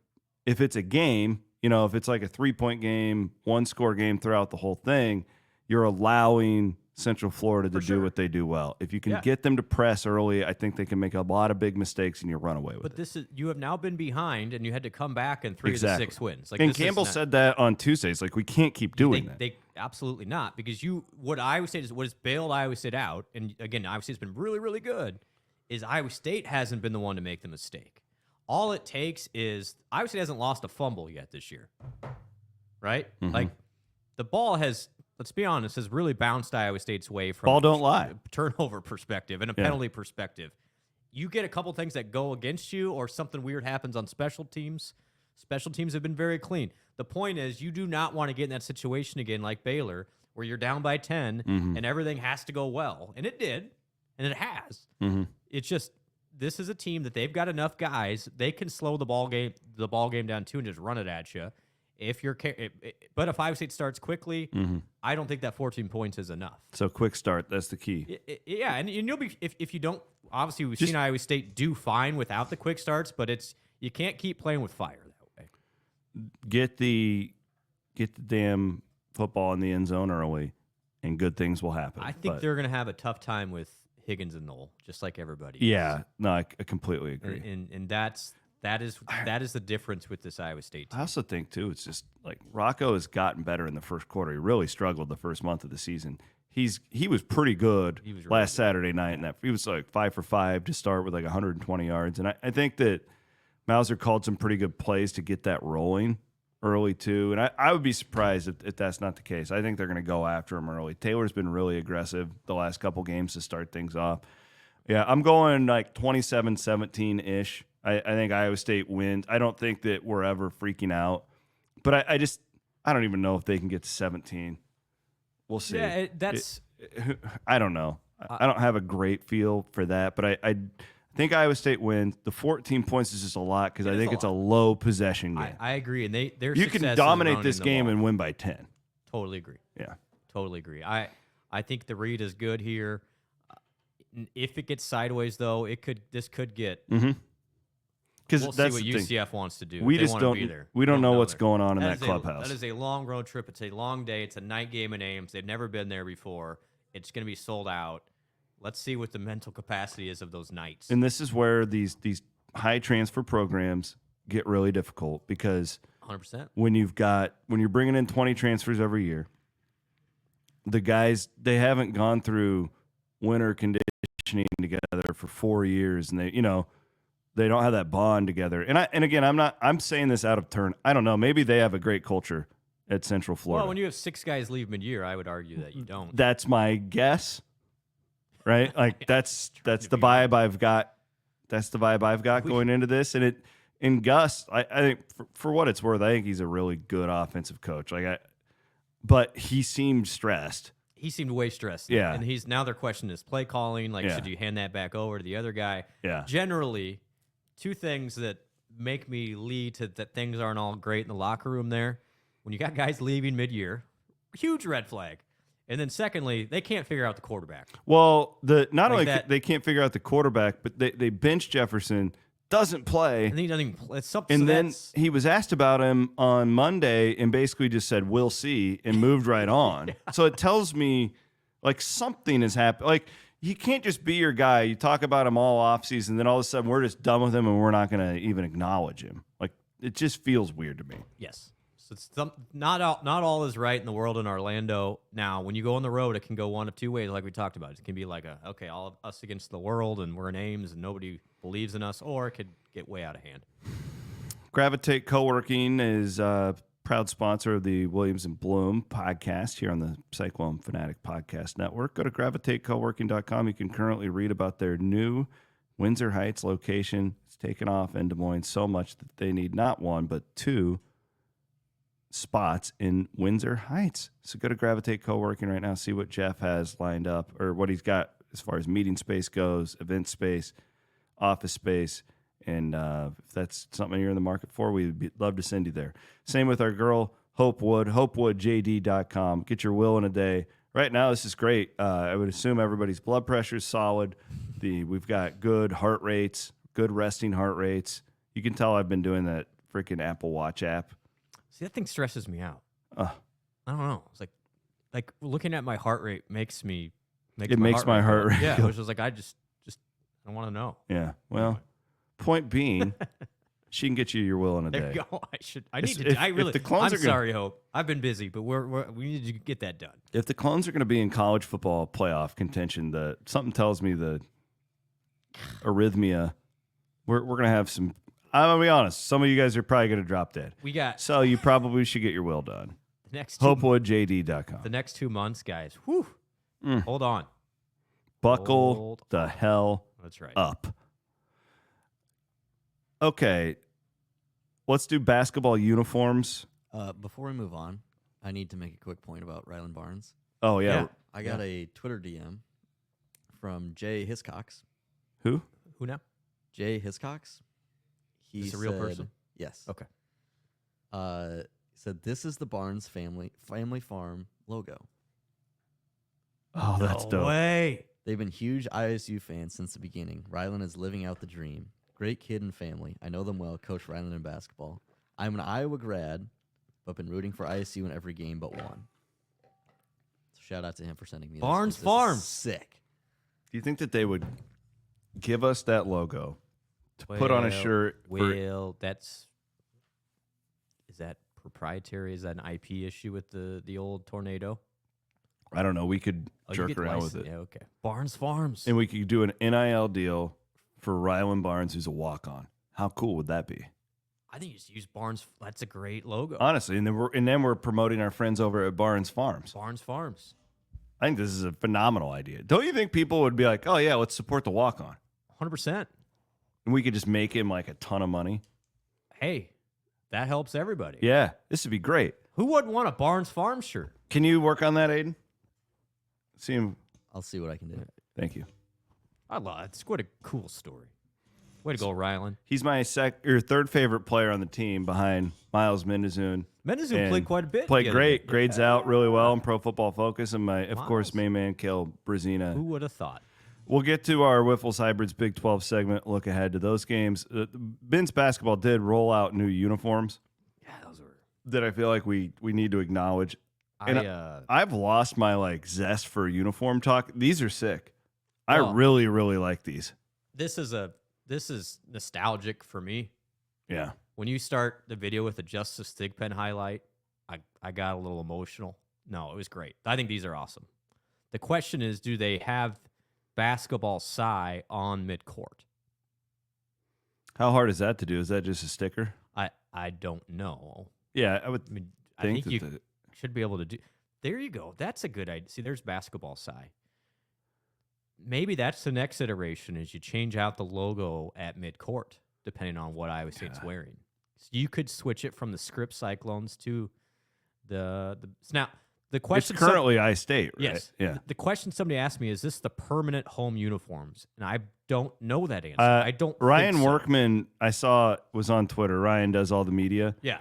it's a game, if it's like a 3-point game, 1-score game throughout the whole thing, you're allowing Central Florida to do what they do well. If you can get them to press early, I think they can make a lot of big mistakes and you run away with it.
But you have now been behind, and you had to come back in 3 of the 6 wins.
And Campbell said that on Tuesdays. Like, we can't keep doing that.
They absolutely not, because what Iowa State what has bailed Iowa State out, and again, Iowa State's been really, really good, is Iowa State hasn't been the one to make the mistake. All it takes is Iowa State hasn't lost a fumble yet this year, right?
Mm-hmm.
Like, the ball has, let's be honest, has really bounced Iowa State's way from
ball don't lie
turnover perspective and a penalty perspective. You get a couple things that go against you, or something weird happens on special teams. Special teams have been very clean. The point is, you do not want to get in that situation again like Baylor, where you're down by 10 and everything has to go well. And it did, and it has.
Mm-hmm.
It's just, this is a team that they've got enough guys. They can slow the ball game down too and just run it at you. But if Iowa State starts quickly, I don't think that 14 points is enough.
So quick start, that's the key.
Yeah, and you'll be if you don't. Obviously, we've seen Iowa State do fine without the quick starts, but you can't keep playing with fire that way.
Get the damn football in the end zone early, and good things will happen.
I think they're going to have a tough time with Higgins and Knoll, just like everybody.
Yeah, no, I completely agree.
And that is the difference with this Iowa State team.
I also think too, it's just like Rocco has gotten better in the first quarter. He really struggled the first month of the season. He was pretty good last Saturday night, and he was like 5 for 5 to start with like 120 yards. And I think that Mauser called some pretty good plays to get that rolling early too. And I would be surprised if that's not the case. I think they're going to go after him early. Taylor's been really aggressive the last couple games to start things off. Yeah, I'm going like 27-17-ish. I think Iowa State wins. I don't think that we're ever freaking out. But I don't even know if they can get to 17. We'll see.
Yeah,
I don't know. I don't have a great feel for that, but I think Iowa State wins. The 14 points is just a lot because I think it's a low possession game.
I agree, and
you can dominate this game and win by 10.
Totally agree.
Yeah,
totally agree. I think the read is good here. If it gets sideways, though, this could get.
Because
we'll
that's
see what UCF wants to do.
We just don't. We don't know what's going on in that
That
clubhouse.
is a long road trip. It's a long day. It's a night game in Ames. They've never been there before. It's going to be sold out. Let's see what the mental capacity is of those nights.
And this is where these high transfer programs get really difficult because
100%.
When you're bringing in 20 transfers every year, the guys, they haven't gone through winter conditioning together for 4 years, and they don't have that bond together. And again, I'm saying this out of turn. I don't know. Maybe they have a great culture at Central Florida.
Well, when you have 6 guys leave mid-year, I would argue that you don't.
That's my guess, right? Like that's the vibe I've got. That's the vibe I've got going into this. And in Gus, I think for what it's worth, I think he's a really good offensive coach. But he seemed stressed.
He seemed way stressed.
Yeah.
And now their question is play calling. Should you hand that back over to the other guy?
Yeah.
Generally, 2 things that make me lead to that things aren't all great in the locker room there. When you got guys leaving mid-year, huge red flag. And then secondly, they can't figure out the quarterback.
Well, not only they can't figure out the quarterback, but they bench Jefferson, doesn't play.
And he doesn't even play.
And then he was asked about him on Monday and basically just said, "We'll see," and moved right on. Yeah. So it tells me something has happened. He can't just be your guy. You talk about him all offseason, then all of a sudden we're just done with him and we're not going to even acknowledge him. It just feels weird to me.
Yes. So not all is right in the world in Orlando. Now, when you go on the road, it can go one of 2 ways, like we talked about. It can be okay, all of us against the world, and we're in Ames, and nobody believes in us, or it could get way out of hand.
Gravitate Co-working is a proud sponsor of the Williams and Blum podcast here on the Cyclone Fanatic Podcast Network. Go to gravitatecoworking.com. You can currently read about their new Windsor Heights location. It's taken off in Des Moines so much that they need not one, but 2 spots in Windsor Heights. So go to Gravitate Co-working right now, see what Jeff has lined up or what he's got as far as meeting space goes, event space, office space. And if that's something you're in the market for, we'd love to send you there. Same with our girl, Hope Wood, hopewoodjd.com. Get your will in a day. Right now, this is great. I would assume everybody's blood pressure is solid. We've got good heart rates, good resting heart rates. You can tell I've been doing that freaking Apple Watch app.
See, that thing stresses me out. I don't know. It's like looking at my heart rate makes my heart rate. Yeah, which was like I just don't want to know.
Yeah. Well, point being, she can get you your will in a day.
There you go. I'm sorry, Hope. I've been busy, but we need to get that done.
If the Clones are going to be in college football playoff contention, something tells me the arrhythmia, we're going to have some. I'm going to be honest. Some of you guys are probably going to drop dead. So you probably should get your will done. HopewoodJD.com.
The next 2 months, guys. Whew. Hold on.
Buckle the hell
That's right.
up. Okay, let's do basketball uniforms.
Before we move on, I need to make a quick point about Ryland Barnes.
Oh, yeah.
I got a Twitter DM from Jay Hiscox.
Who?
Who now?
Jay Hiscox.
He's a real person?
Yes.
Okay.
He said, this is the Barnes family farm logo.
Oh, that's dope.
Way.
They've been huge ISU fans since the beginning. Ryland is living out the dream. Great kid and family. I know them well. Coach Ryland in basketball. I'm an Iowa grad, but been rooting for ISU in every game but one. So shout out to him for sending me
Barnes
this.
Farm.
Sick.
Do you think that they would give us that logo to put on a shirt?
Is that proprietary? Is that an IP issue with the old tornado?
I don't know. We could jerk around with it.
Yeah, okay. Barnes Farms.
And we could do an NIL deal for Ryland Barnes, who's a walk-on. How cool would that be?
I think you just use Barnes. That's a great logo.
Honestly, and then we're promoting our friends over at Barnes Farms.
Barnes Farms.
I think this is a phenomenal idea. Don't you think people would be like, "Oh yeah, let's support the walk-on,"
100%.
and we could just make him like a ton of money?
Hey, that helps everybody.
Yeah, this would be great.
Who wouldn't want a Barnes Farms shirt?
Can you work on that, Aiden? See him.
I'll see what I can do.
Thank you.
I love it. It's what a cool story. Way to go, Ryland.
He's my third favorite player on the team behind Miles Mendezun.
Mendezun played quite a bit.
Played great. Grades out really well in Pro Football Focus. And of course, main man, Kel Brazina.
Who would have thought?
We'll get to our Wiffles Hybrids Big 12 segment. Look ahead to those games. Ben's basketball did roll out new uniforms.
Yeah, those were.
That I feel like we need to acknowledge. I've lost my zest for uniform talk. These are sick. I really, really like these.
This is nostalgic for me.
Yeah.
When you start the video with the Justice Thigpen highlight, I got a little emotional. No, it was great. I think these are awesome. The question is, do they have basketball psi on midcourt?
How hard is that to do? Is that just a sticker?
I don't know.
Yeah, I
think you should be able to do. There you go. That's a good idea. See, there's basketball psi. Maybe that's the next iteration is you change out the logo at midcourt, depending on what Iowa State's wearing. So you could switch it from the script Cyclones to the now the question.
It's currently I-State, right?
Yes.
Yeah.
The question somebody asked me is this the permanent home uniforms, and I don't know that answer. I don't.
Ryan
think so.
Workman, I saw was on Twitter. Ryan does all the media.
Yeah.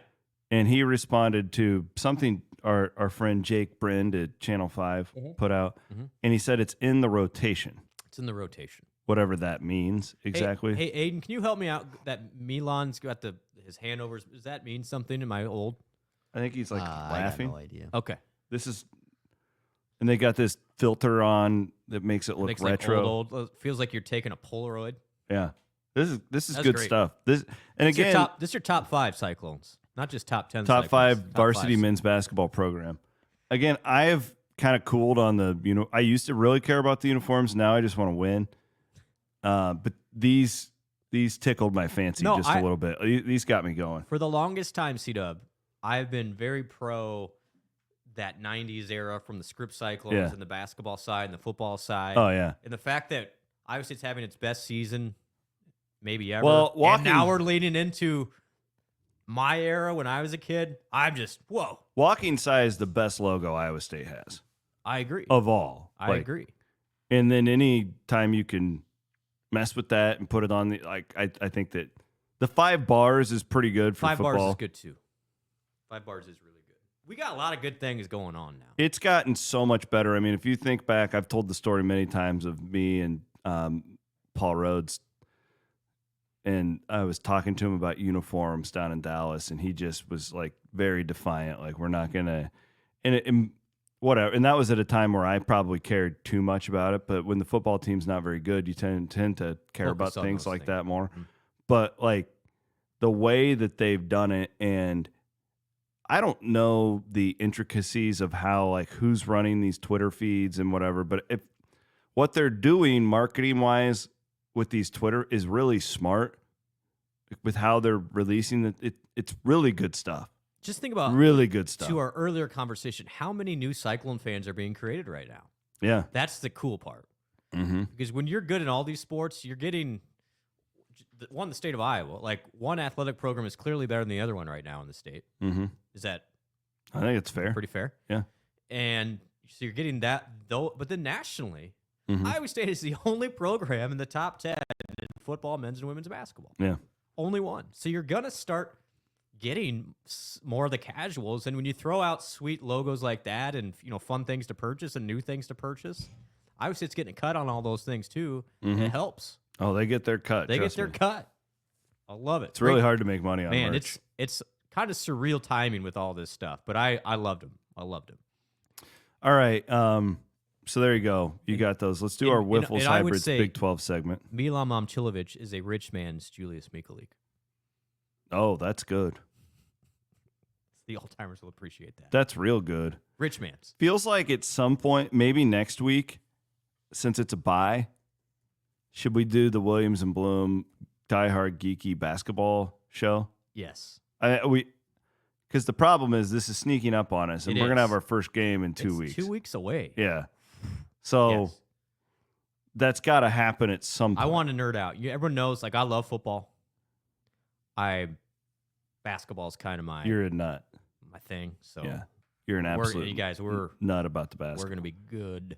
And he responded to something our friend Jake Brind at Channel 5 put out, and he said it's in the rotation.
It's in the rotation.
Whatever that means exactly.
Hey, Aiden, can you help me out? That Milan's got his hand over. Does that mean something? Am I old?
I think he's laughing.
I got no idea.
Okay.
And they got this filter on that makes it look retro.
Like old. Feels like you're taking a Polaroid.
Yeah. This is
That's
good
great.
stuff. This is
your top 5 Cyclones. Not just top 10
top
Cyclones.
5
Top
varsity
5.
men's basketball program. Again, I have kind of cooled on I used to really care about the uniforms. Now I just want to win. But these these tickled my fancy a little bit. These got me going.
For the longest time, C-Dub, I've been very pro that 90s era from the Scripps Cyclones and the basketball side and the football side.
Oh, yeah.
And the fact that Iowa State's having its best season maybe ever.
Well,
and now we're leaning into my era when I was a kid. I'm just, whoa.
Walking side is the best logo Iowa State has.
I agree.
Of all.
I agree.
And then any time you can mess with that and put it on I think that the 5 bars is pretty good for
5
football.
bars is good too. 5 bars is really good. We got a lot of good things going on now.
It's gotten so much better. I mean, if you think back, I've told the story many times of me and Paul Rhodes, and I was talking to him about uniforms down in Dallas, and he just was like very defiant, like we're not gonna, and whatever. And that was at a time where I probably cared too much about it. But when the football team's not very good, you tend to care about things like that more. Mm-hmm. But like the way that they've done it, and I don't know the intricacies of how, like, who's running these Twitter feeds and whatever, but if what they're doing marketing wise with these Twitter is really smart with how they're releasing it. It's really good stuff.
Just think about
really good stuff.
To our earlier conversation, how many new Cyclone fans are being created right now?
Yeah.
That's the cool part.
Mm-hmm.
Because when you're good in all these sports, you're getting the state of Iowa. Like, one athletic program is clearly better than the other one right now in the state.
Mm-hmm.
Is that?
I think it's fair.
Pretty fair.
Yeah.
And so you're getting that, though. But then nationally, Iowa State is the only program in the top 10 in football, men's and women's basketball.
Yeah.
Only one. So you're going to start getting more of the casuals. And when you throw out sweet logos like that and, fun things to purchase and new things to purchase, Iowa State's getting a cut on all those things too. And it helps.
Oh, they get their cut.
They get their cut. I love it.
It's really hard to make money on
Man,
merch.
it's kind of surreal timing with all this stuff, but I loved them. I loved them.
All right. So there you go. You got those. Let's do our Wiffles Hybrids Big 12 segment.
Milan Momcilovic is a rich man's Julius Mikulik.
Oh, that's good.
The old-timers will appreciate that.
That's real good.
Rich man's.
Feels like at some point, maybe next week, since it's a bye, should we do the Williams and Blum diehard geeky basketball show?
Yes.
Because the problem is this is sneaking up on us, and we're going to have our first game in 2 weeks.
2 weeks away.
Yeah. So that's got to happen at some point.
I want to nerd out. Everyone knows, I love football. Basketball is kind of
You're a nut.
My thing. So
yeah, you're an absolute
you guys, we're
nut about the basketball.
We're going to be good.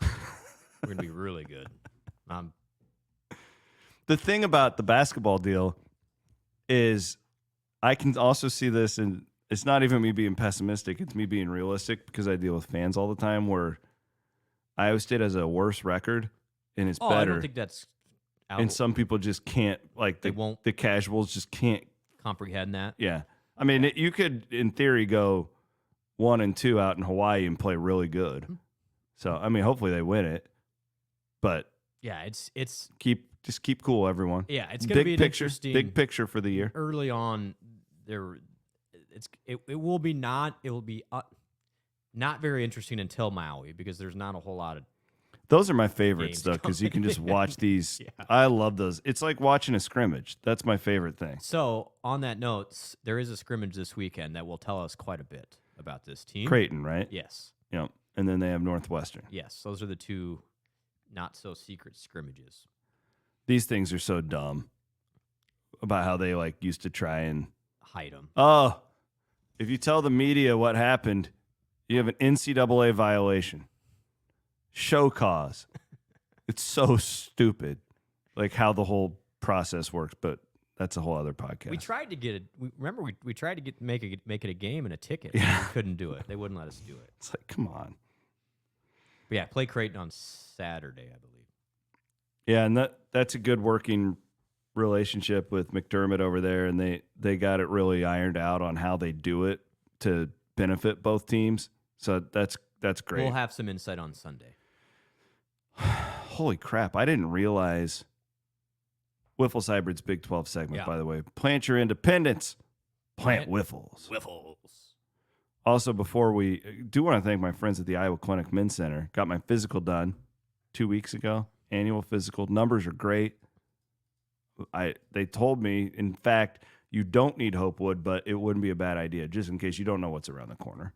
We're going to be really good.
The thing about the basketball deal is I can also see this, and it's not even me being pessimistic. It's me being realistic because I deal with fans all the time where Iowa State has a worse record and it's better.
I don't think that's out.
And some people just can't, the casuals just can't
comprehend that.
Yeah. I mean, you could, in theory, go 1-2 out in Hawaii and play really good. So, I mean, hopefully they win it. But
yeah, it's
keep cool, everyone.
Yeah, it's going to be an interesting
big picture for the year.
Early on, it will be not very interesting until Maui because there's not a whole lot of.
Those are my favorites though, because you can just watch these. Yeah. I love those. It's like watching a scrimmage. That's my favorite thing.
So on that note, there is a scrimmage this weekend that will tell us quite a bit about this team.
Creighton, right?
Yes.
Yep. And then they have Northwestern.
Yes, those are the two not so secret scrimmages.
These things are so dumb about how they used to try and
hide them.
Oh, if you tell the media what happened, you have an NCAA violation. Show cause. It's so stupid, how the whole process works, but that's a whole other podcast.
We tried to get it. Remember, we tried to make it a game and a ticket. Yeah. We couldn't do it. They wouldn't let us do it.
It's come on.
But yeah, play Creighton on Saturday, I believe.
Yeah, and that's a good working relationship with McDermott over there, and they got it really ironed out on how they do it to benefit both teams. So that's great.
We'll have some insight on Sunday.
Holy crap! I didn't realize. Wiffles Hybrids Big 12 segment, by the way. Plant your independence. Plant Wiffles.
Wiffles.
Also, before we do want to thank my friends at the Iowa Clinic Men's Center. Got my physical done 2 weeks ago. Annual physical. Numbers are great. They told me, in fact, you don't need Hopewood, but it wouldn't be a bad idea just in case you don't know what's around the corner,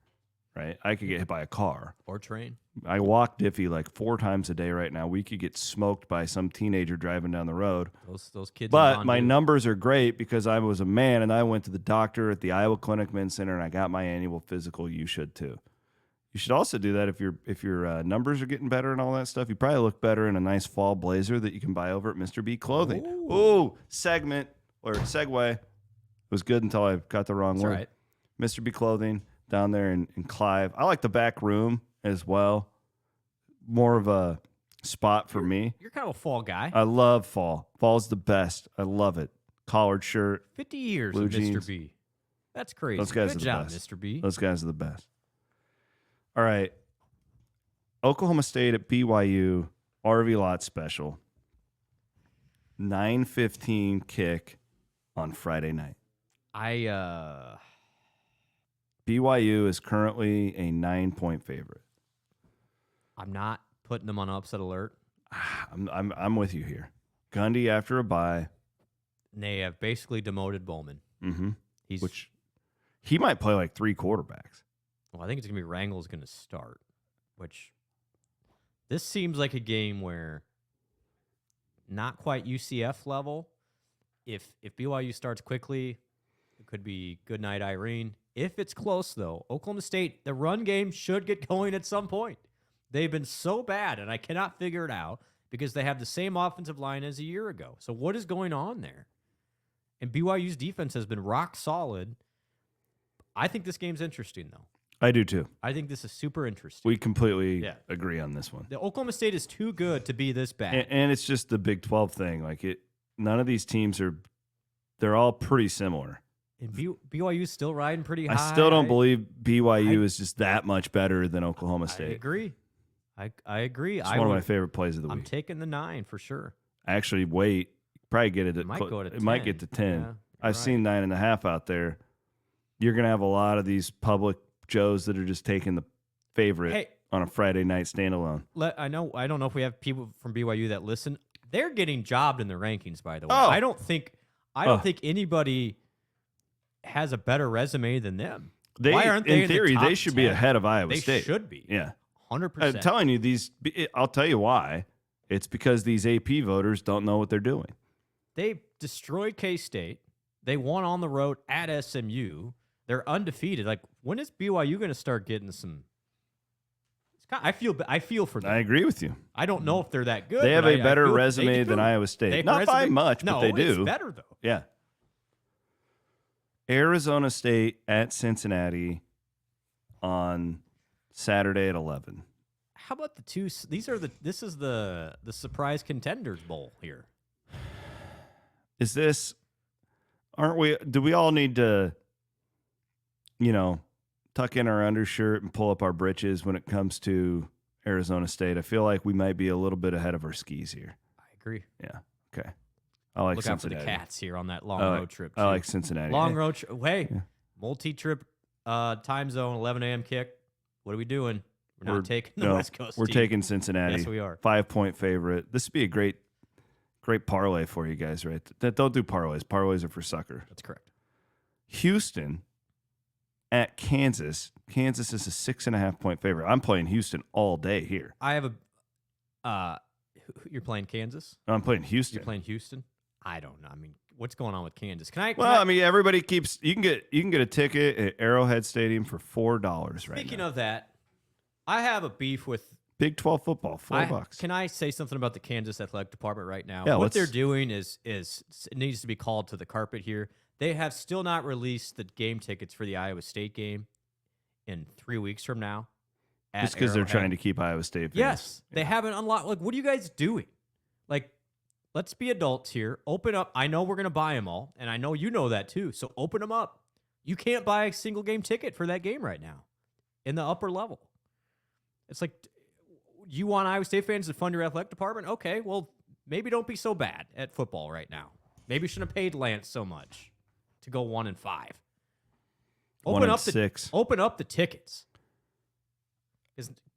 right? I could get hit by a car.
Or train.
I walk Diffie like 4 times a day right now. We could get smoked by some teenager driving down the road.
Those kids.
But my numbers are great because I was a man and I went to the doctor at the Iowa Clinic Men's Center and I got my annual physical. You should too. You should also do that if your numbers are getting better and all that stuff. You probably look better in a nice fall blazer that you can buy over at Mr. B Clothing. Ooh, segue. It was good until I got the wrong word.
Right.
Mr. B Clothing down there in Clive. I like the back room as well. More of a spot for me.
You're kind of a fall guy.
I love fall. Fall's the best. I love it. Collared shirt.
50 years
blue
of
jeans.
Mr. B. That's crazy.
Those guys
Good
are the
job,
best.
Mr. B.
Those guys are the best. All right. Oklahoma State at BYU, RV lot special. 9:15 kick on Friday night. BYU is currently a 9-point favorite.
I'm not putting them on upset alert.
I'm with you here. Gundy after a bye.
They have basically demoted Bowman.
Mm-hmm.
Which
he might play like 3 quarterbacks.
Well, I think it's going to be Rangel's going to start, which this seems like a game where not quite UCF level. If BYU starts quickly, it could be good night, Irene. If it's close, though, Oklahoma State, the run game should get going at some point. They've been so bad, and I cannot figure it out because they have the same offensive line as a year ago. So what is going on there? And BYU's defense has been rock solid. I think this game's interesting, though.
I do, too.
I think this is super interesting.
We completely agree on this one.
The Oklahoma State is too good to be this bad.
And it's just the Big 12 thing. Like none of these teams they're all pretty similar.
And BYU's still riding pretty high.
I still don't believe BYU is just that much better than Oklahoma State.
I agree. I agree.
It's one of my favorite plays of the week.
I'm taking the 9 for sure.
Actually, wait. Probably get it.
It might go to 10.
It might get to 10.
Yeah,
I've seen 9.5 out there. You're going to have a lot of these public Joes that are just taking the favorite on a Friday night standalone.
I don't know if we have people from BYU that listen. They're getting jobbed in the rankings, by the way.
Oh.
I don't think anybody has a better resume than them. Why aren't they
in theory,
the top
they should
10?
be ahead of Iowa State.
They should be.
Yeah.
100%.
I'm telling you, I'll tell you why. It's because these AP voters don't know what they're doing.
They destroyed K-State. They won on the road at SMU. They're undefeated. Like, when is BYU going to start getting some? I feel for them.
I agree with you.
I don't know if they're that good.
They have a better
I feel
resume
they
than
do.
Iowa State. Not by much, but they do.
It's better though.
Yeah. Arizona State at Cincinnati on Saturday at 11.
How about the two? This is the surprise contenders bowl here.
Is this? Aren't we? Do we all need to? Tuck in our undershirt and pull up our britches when it comes to Arizona State. I feel like we might be a little bit ahead of our skis here.
I agree.
Yeah. Okay. I like
Look
Cincinnati.
out for the Cats here on that long road trip.
I like Cincinnati.
Long road trip. Hey, multi-trip time zone, 11 a.m. kick. What are we doing? We're not taking the West Coast
We're
team.
taking Cincinnati.
Yes, we are.
5-point favorite. This would be a great parlay for you guys, right? Don't do parlays. Parlays are for sucker.
That's correct.
Houston at Kansas. Kansas is a 6.5-point favorite. I'm playing Houston all day here.
I have you're playing Kansas?
I'm playing Houston.
You're playing Houston? I don't know. I mean, what's going on with Kansas?
I mean, everybody keeps. You can get a ticket at Arrowhead Stadium for $4 right now.
Speaking of that, I have a beef with
Big 12 football. $4.
Can I say something about the Kansas athletic department right now?
Yeah,
what they're doing is it needs to be called to the carpet here. They have still not released the game tickets for the Iowa State game in 3 weeks from now.
Just because they're trying to keep Iowa State fans.
Yes, they haven't unlocked. Like, what are you guys doing? Like, let's be adults here. Open up. I know we're going to buy them all, and I know you know that too. So open them up. You can't buy a single game ticket for that game right now in the upper level. It's like, you want Iowa State fans to fund your athletic department? Okay, well, maybe don't be so bad at football right now. Maybe you shouldn't have paid Lance so much to go 1-5. Open up
1-6.
Open up the tickets.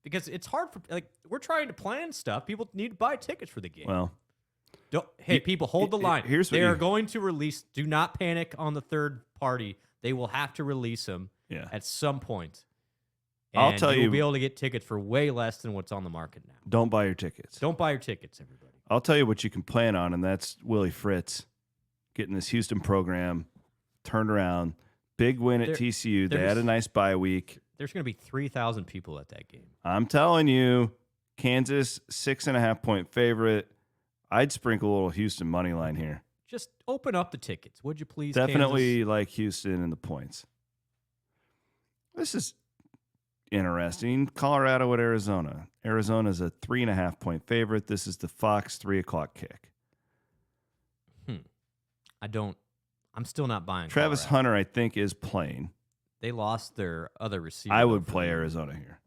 Because it's hard for, like, we're trying to plan stuff. People need to buy tickets for the game.
Well,
People, hold the line.
Here's what
they are
you-
going to release. Do not panic on the third party. They will have to release him at some point.
I'll
And
tell
you'll
you-
be able to get tickets for way less than what's on the market now.
Don't buy your tickets.
Don't buy your tickets, everybody.
I'll tell you what you can plan on, and that's Willie Fritz getting this Houston program turned around. Big win at TCU. They had a nice bye week.
There's going to be 3,000 people at that game.
I'm telling you, Kansas 6.5-point favorite. I'd sprinkle a little Houston money line here.
Just open up the tickets, would you please?
Definitely
Kansas?
like Houston in the points. This is interesting. Colorado at Arizona. Arizona's a 3.5-point favorite. This is the Fox 3:00 kick.
I'm still not buying
Travis
Colorado.
Hunter, I think, is playing.
They lost their other receiver.
I would
for
play
the-
Arizona here.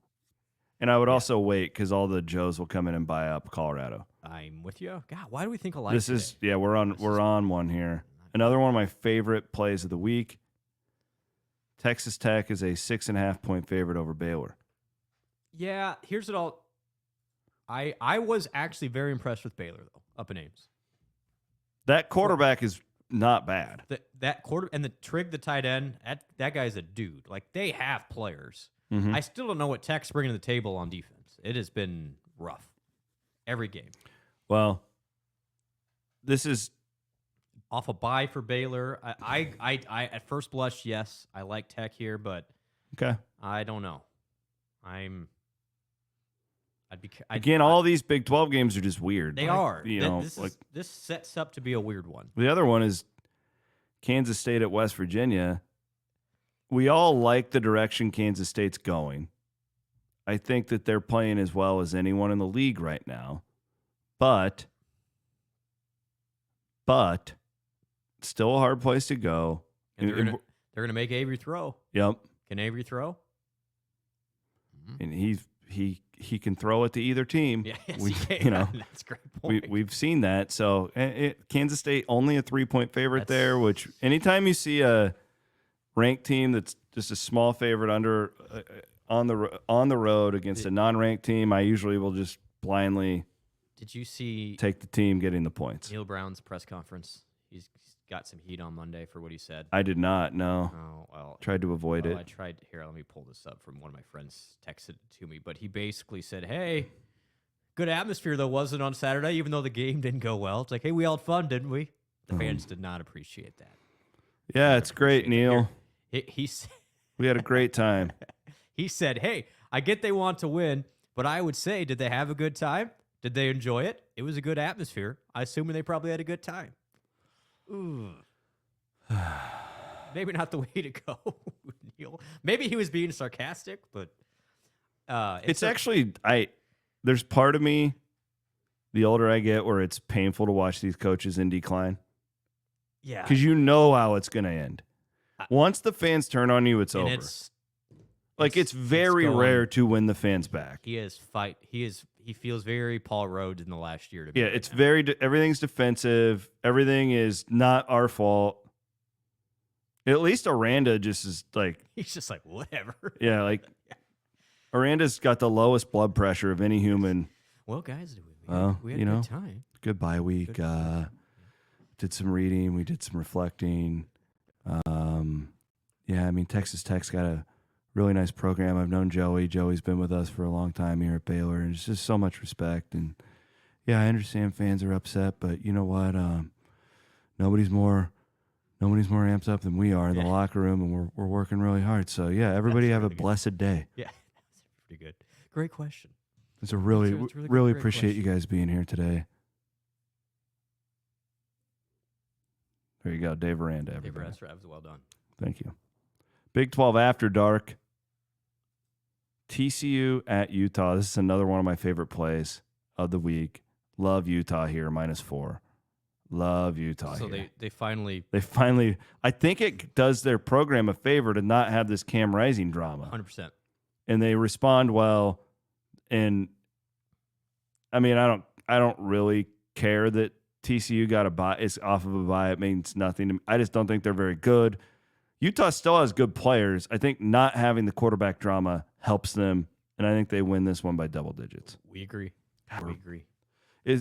And I would also wait because all the Joes will come in and buy up Colorado.
I'm with you. God, why do we think alike?
This
today?
is we're on one here. Another one of my favorite plays of the week. Texas Tech is a 6.5-point favorite over Baylor.
Yeah, here's it all. I was actually very impressed with Baylor though, up in Ames.
That quarterback is not bad.
That quarter and the Trigg, the tight end, that guy's a dude. Like they have players.
Mhm.
I still don't know what Tech's bringing to the table on defense. It has been rough every game.
Well, this is
Off a bye for Baylor. I at first blush, yes, I like Tech here, but
okay.
I don't know.
Again, all these Big 12 games are just weird.
They
Like,
are.
You know,
This sets up to be a weird one.
the other one is Kansas State at West Virginia. We all like the direction Kansas State's going. I think that they're playing as well as anyone in the league right now. But still a hard place to go.
And they're gonna make Avery throw.
Yep.
Can Avery throw?
And he can throw it to either team.
Yeah, yes,
We-
he can.
you know,
That's a great point.
we've seen that. So Kansas State only a 3-point favorite there. Which anytime you see a ranked team that's just a small favorite under on the road against a non-ranked team, I usually will just blindly
Did you see
take the team getting the points.
Neil Brown's press conference? He's got some heat on Monday for what he said.
I did not. No.
Oh well.
Tried to avoid it.
I tried. Here, let me pull this up from one of my friends texted it to me. But he basically said, "Hey, good atmosphere though, wasn't on Saturday, even though the game didn't go well. It's like, hey, we all had fun, didn't we?" The fans did not appreciate that.
Yeah, it's great, Neil.
He said,
We had a great time.
he said, "Hey, I get they want to win, but I would say, did they have a good time? Did they enjoy it? It was a good atmosphere. I assume they probably had a good time." Ooh. Maybe not the way to go, Neil. Maybe he was being sarcastic, but
It's actually there's part of me, the older I get, where it's painful to watch these coaches in decline.
Yeah.
Because you know how it's going to end. Once the fans turn on you, it's
And
over.
it's
very
going.
rare to win the fans back.
He feels very Paul Rhodes in the last year to
Yeah,
me
it's
right now.
very everything's defensive. Everything is not our fault. At least Aranda just is like,
He's just like, whatever.
yeah, like Aranda's got the lowest blood pressure of any human.
Well, guys,
Well,
we had
you
a
know,
good time.
Good bye week. Did some reading. We did some reflecting. Yeah, I mean, Texas Tech's got a really nice program. I've known Joey. Joey's been with us for a long time here at Baylor, and it's just so much respect. And yeah, I understand fans are upset, but you know what? Nobody's more amped up than we are in the locker room, and we're working really hard. So yeah, everybody have a blessed day.
Yeah, that's pretty good. Great question.
It's a really,
It's a really
really
great
appreciate you
question.
guys being here today. There you go, Dave Aranda.
Dave
Everybody.
That was well done.
Thank you. Big 12 After Dark. TCU at Utah. This is another one of my favorite plays of the week. Love Utah here, -4. Love Utah
So
here.
they finally
They finally, I think it does their program a favor to not have this Cam Rising drama.
100%.
And they respond well. And I mean, I don't really care that TCU got a bye. It's off of a bye. It means nothing to me. I just don't think they're very good. Utah still has good players. I think not having the quarterback drama helps them, and I think they win this one by double digits.
We agree. We agree.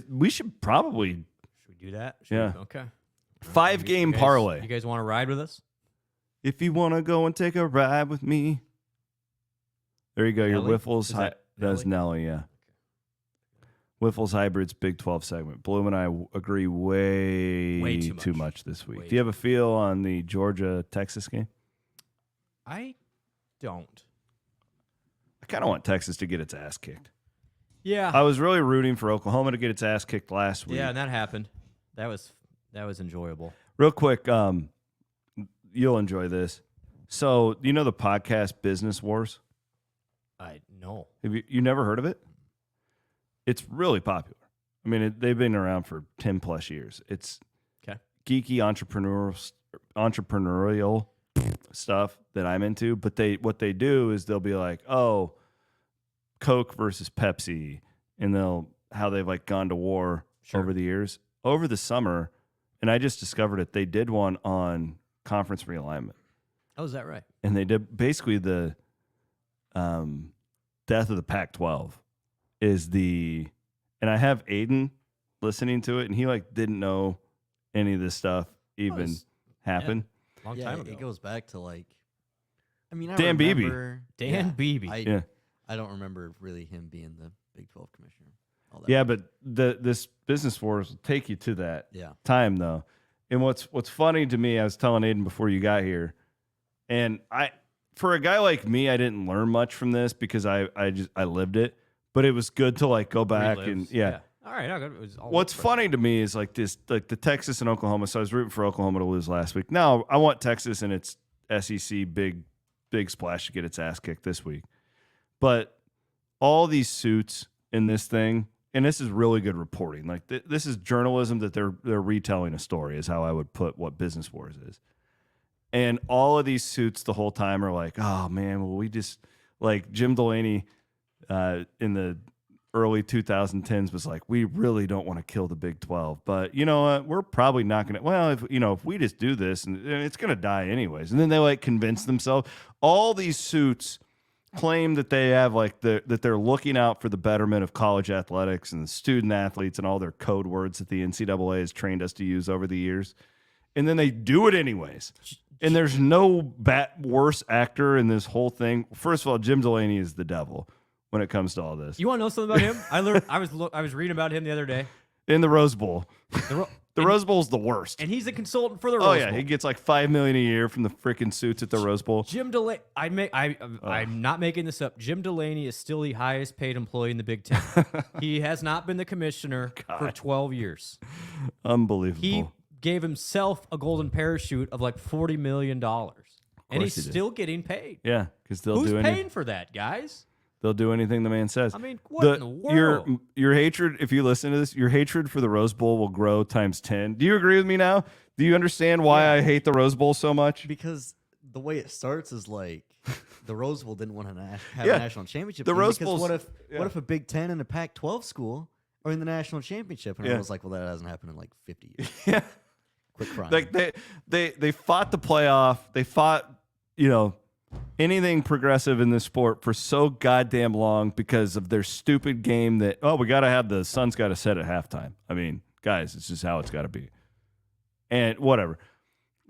We should probably
do that?
Yeah.
Okay.
5-game
You
parlay.
guys want to ride with us?
If you want to go and take a ride with me. There you go. Your
Nelly?
Wiffles.
Is that
That's Nelly, yeah. Wiffles Hybrids Big 12 segment. Bloom and I agree way too much this week.
Way
Do you have a feel on the Georgia-Texas game?
I don't.
I kind of want Texas to get its ass kicked.
Yeah.
I was really rooting for Oklahoma to get its ass kicked last week.
Yeah, and that happened. That was enjoyable.
Real quick, you'll enjoy this. So, you know the podcast Business Wars?
I know.
Have you never heard of it? It's really popular. I mean, they've been around for 10 plus years. It's
Okay.
geeky entrepreneurial stuff that I'm into. But what they do is they'll be like, oh, Coke versus Pepsi, and how they've like gone to war over the years. Over the summer, and I just discovered it, they did one on conference realignment.
Oh, is that right?
And they did basically the death of the Pac-12 is and I have Aiden listening to it, and he like didn't know any of this stuff even happened.
Long time ago.
It goes back to like, I mean,
Dan Beebe.
Dan Beebe.
I don't remember really him being the Big 12 commissioner. all that
Yeah,
much.
but this Business Wars will take you to that
Yeah.
time though. And what's funny to me, I was telling Aiden before you got here, and for a guy like me, I didn't learn much from this because I lived it, but it was good to like go back and yeah.
All right. It was all
What's
fresh.
funny to me is like the Texas and Oklahoma. So I was rooting for Oklahoma to lose last week. Now I want Texas and its SEC big splash to get its ass kicked this week. But all these suits in this thing, and this is really good reporting. Like this is journalism that they're retelling a story. Is how I would put what Business Wars is. And all of these suits the whole time are like, oh man, well we just like Jim Delaney in the early 2010s was like, we really don't want to kill the Big 12, but you know what? We're probably not going to. Well, if we just do this, and it's going to die anyways. And then they like convince themselves. All these suits claim that they have like that they're looking out for the betterment of college athletics and the student athletes and all their code words that the NCAA has trained us to use over the years. And then they do it anyways. And there's no worse actor in this whole thing. First of all, Jim Delaney is the devil when it comes to all this.
You want to know something about him? I was reading about him the other day.
In the Rose Bowl. The Rose Bowl's the worst.
And he's a consultant for the Rose
Oh yeah,
Bowl.
he gets like $5 million a year from the freaking suits at the Rose Bowl.
Jim Delaney. I'm not making this up. Jim Delaney is still the highest paid employee in the Big Ten. He has not been the commissioner for 12 years.
Unbelievable.
He gave himself a golden parachute of like $40 million, and he's
he did.
still getting paid.
Yeah, because they'll
Who's
do
paying for that, guys?
They'll do anything the man says.
I mean, what in the world?
Your hatred, if you listen to this, your hatred for the Rose Bowl will grow times 10. Do you agree with me now? Do you understand why I hate the Rose Bowl so much?
Because the way it starts is like the Rose Bowl didn't want to have
Yeah.
a national championship.
The
game
Rose
because
Bowl's-
what if a Big Ten and a Pac-12 school are in the national championship? And
Yeah.
everyone's like, well, that hasn't happened in like 50 years.
Yeah.
Quit crying.
Like they fought the playoff. They fought, anything progressive in this sport for so goddamn long because of their stupid game that, we got to have the sun's got to set at halftime. I mean, guys, it's just how it's got to be. And whatever.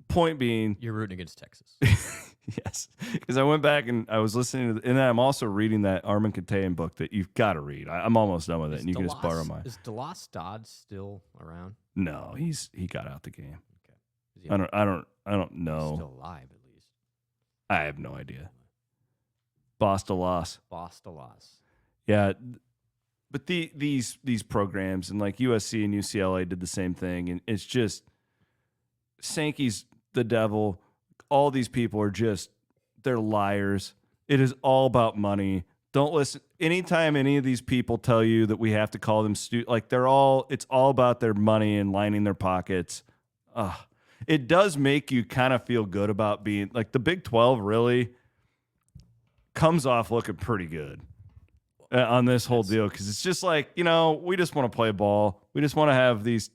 Point being,
You're rooting against Texas.
yes, because I went back and I was listening to, and then I'm also reading that Armin Katayan book that you've got to read. I'm almost done with it, and you can just borrow mine.
Is DeLoss Dodds still around?
No, he got out the game.
Okay. Is he
I don't know.
still alive at least?
I have no idea. Boss to loss.
Boss DeLoss.
Yeah, but these programs and like USC and UCLA did the same thing, and it's just Sankey's the devil. All these people are they're liars. It is all about money. Don't listen. Anytime any of these people tell you that we have to call them it's all about their money and lining their pockets. It does make you kind of feel good about being like the Big 12 really comes off looking pretty good on this whole deal. Cause it's just like, we just want to play ball. We just want to have these,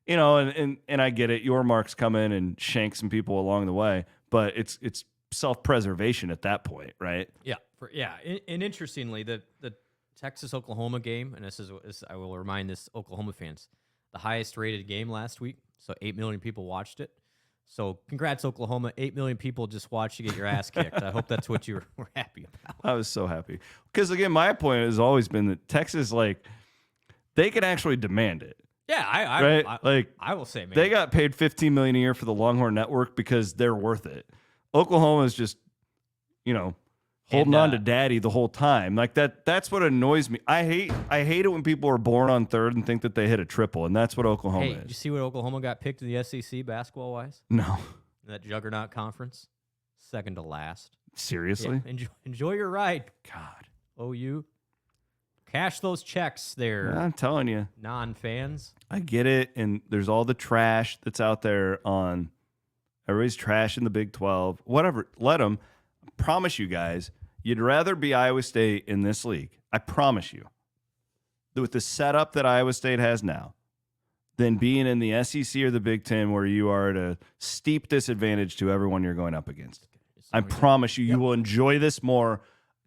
and I get it. Your marks come in and shank some people along the way, but it's self-preservation at that point, right?
Yeah. And interestingly, the Texas-Oklahoma game, and this I will remind this Oklahoma fans, the highest rated game last week. So 8 million people watched it. So congrats, Oklahoma. 8 million people just watched you get your ass kicked. I hope that's what you were happy about.
I was so happy. Because, again, my point has always been that Texas, like, they can actually demand it.
Yeah, I will say, man.
They got paid $15 million a year for the Longhorn Network because they're worth it. Oklahoma is just, holding on to daddy the whole time. Like that's what annoys me. I hate it when people are born on third and think that they hit a triple, and that's what Oklahoma is.
Did you see what Oklahoma got picked in the SEC basketball-wise?
No.
In that juggernaut conference? Second to last.
Seriously?
Yeah, enjoy your ride.
God.
OU. Cash those checks there.
Yeah, I'm telling you.
Non-fans.
I get it, and there's all the trash that's out there on everybody's trash in the Big 12. Whatever. Let them. I promise you guys, you'd rather be Iowa State in this league. I promise you. With the setup that Iowa State has now, than being in the SEC or the Big Ten where you are at a steep disadvantage to everyone you're going up against. I promise you, you will enjoy this more.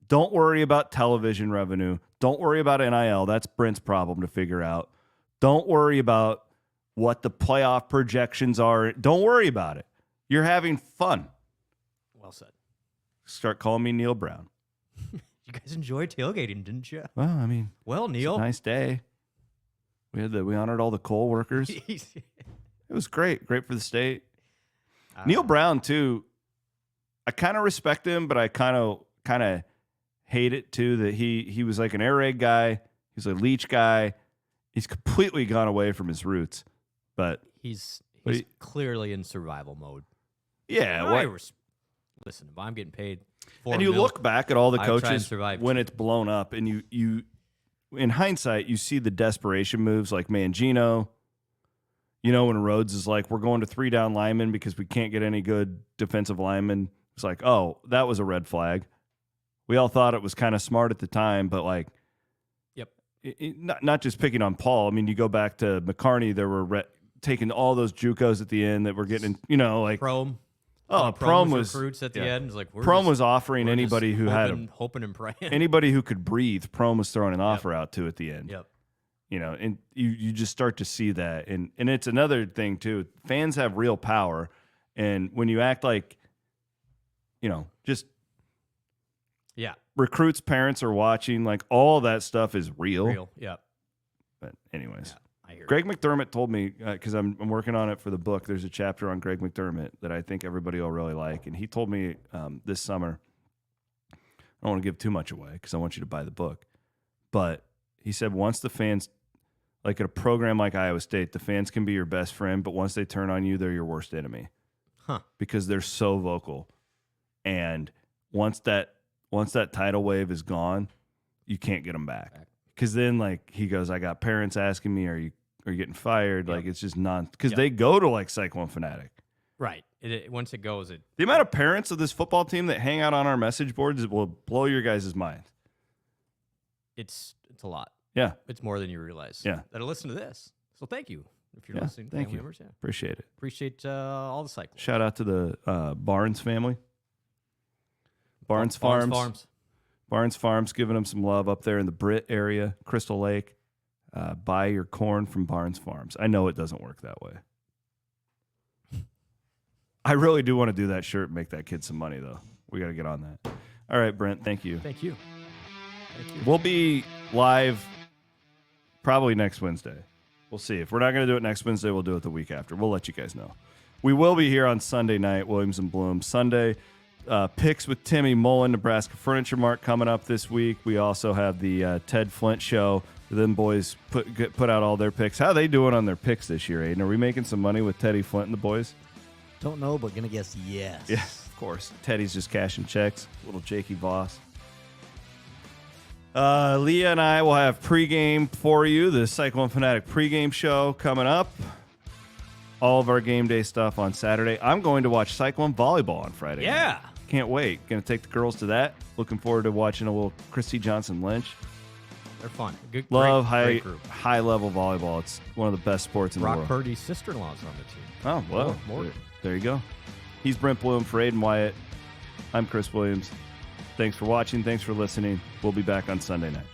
Don't worry about television revenue. Don't worry about NIL. That's Brent's problem to figure out. Don't worry about what the playoff projections are. Don't worry about it. You're having fun.
Well said.
Start calling me Neil Brown.
You guys enjoyed tailgating, didn't you?
Well, I mean,
Neil.
It's a nice day. We honored all the coal workers. It was great. Great for the state. Neil Brown, too. I kind of respect him, but I kind of hate it too that he was like an air raid guy. He's a Leach guy. He's completely gone away from his roots. But
he's clearly in survival mode.
Yeah.
Listen, if I'm getting paid
and you look back at all the coaches when
too.
It's blown up, and you in hindsight you see the desperation moves like Mangino. When Rhodes is like, we're going to 3 down linemen because we can't get any good defensive linemen. It's like, oh, that was a red flag. We all thought it was kind of smart at the time, but like,
yep,
not just picking on Paul. I mean, you go back to McCarney, there were taking all those JUCOs at the end that were getting, like
Prome.
Prome was
recruits at the end. It was like
Prome was offering anybody who had
hoping and praying.
Anybody who could breathe. Prome was throwing an offer out to at the end.
Yep.
And you just start to see that, and it's another thing too. Fans have real power, and when you act like, just.
Yeah.
Recruits' parents are watching. Like, all that stuff is real.
Yeah.
But anyways,
I hear
Greg McDermott told me, because I'm working on it for the book, there's a chapter on Greg McDermott that I think everybody will really like. And he told me this summer, I don't want to give too much away because I want you to buy the book. But he said once the fans, like at a program like Iowa State, the fans can be your best friend, but once they turn on you, they're your worst enemy. Because they're so vocal. And once that tidal wave is gone, you can't get them back. Because then, like, he goes, I got parents asking me, are you getting fired? Yep. Like, it's just because they go to, like, Cyclone Fanatic.
Right. Once it goes,
the amount of parents of this football team that hang out on our message boards will blow your guys' mind.
It's a lot.
Yeah.
It's more than you realize.
Yeah.
That'll listen to this. So thank you. If you're listening,
thank you.
Members,
Appreciate it.
Appreciate all the Cyclones.
Shout out to the Barnes family. Barnes Farms giving them some love up there in the Britt area, Crystal Lake. Buy your corn from Barnes Farms. I know it doesn't work that way. I really do want to do that shirt and make that kid some money, though. We got to get on that. All right, Brent, thank you.
Thank you.
We'll be live probably next Wednesday. We'll see. If we're not going to do it next Wednesday, we'll do it the week after. We'll let you guys know. We will be here on Sunday night, Williams and Blum. Sunday, picks with Timmy Mullen, Nebraska Furniture Mart coming up this week. We also have the Ted Flint show. Them boys put out all their picks. How are they doing on their picks this year, Aiden? Are we making some money with Teddy Flint and the boys?
Don't know, but gonna guess yes.
Yeah, of course. Teddy's just cashing checks. Little Jakey Voss. Leah and I will have pregame for you. The Cyclone Fanatic pregame show coming up. All of our game day stuff on Saturday. I'm going to watch Cyclone volleyball on Friday.
Yeah.
Night. Can't wait. Going to take the girls to that. Looking forward to watching a little Christy Johnson Lynch.
They're fun.
Love
great
high level volleyball. It's one of the best sports in the world.
Brock Purdy's sister-in-law's on the team.
Oh, well.
More.
There you go. He's Brent Blum for Aiden Wyatt. I'm Chris Williams. Thanks for watching. Thanks for listening. We'll be back on Sunday night.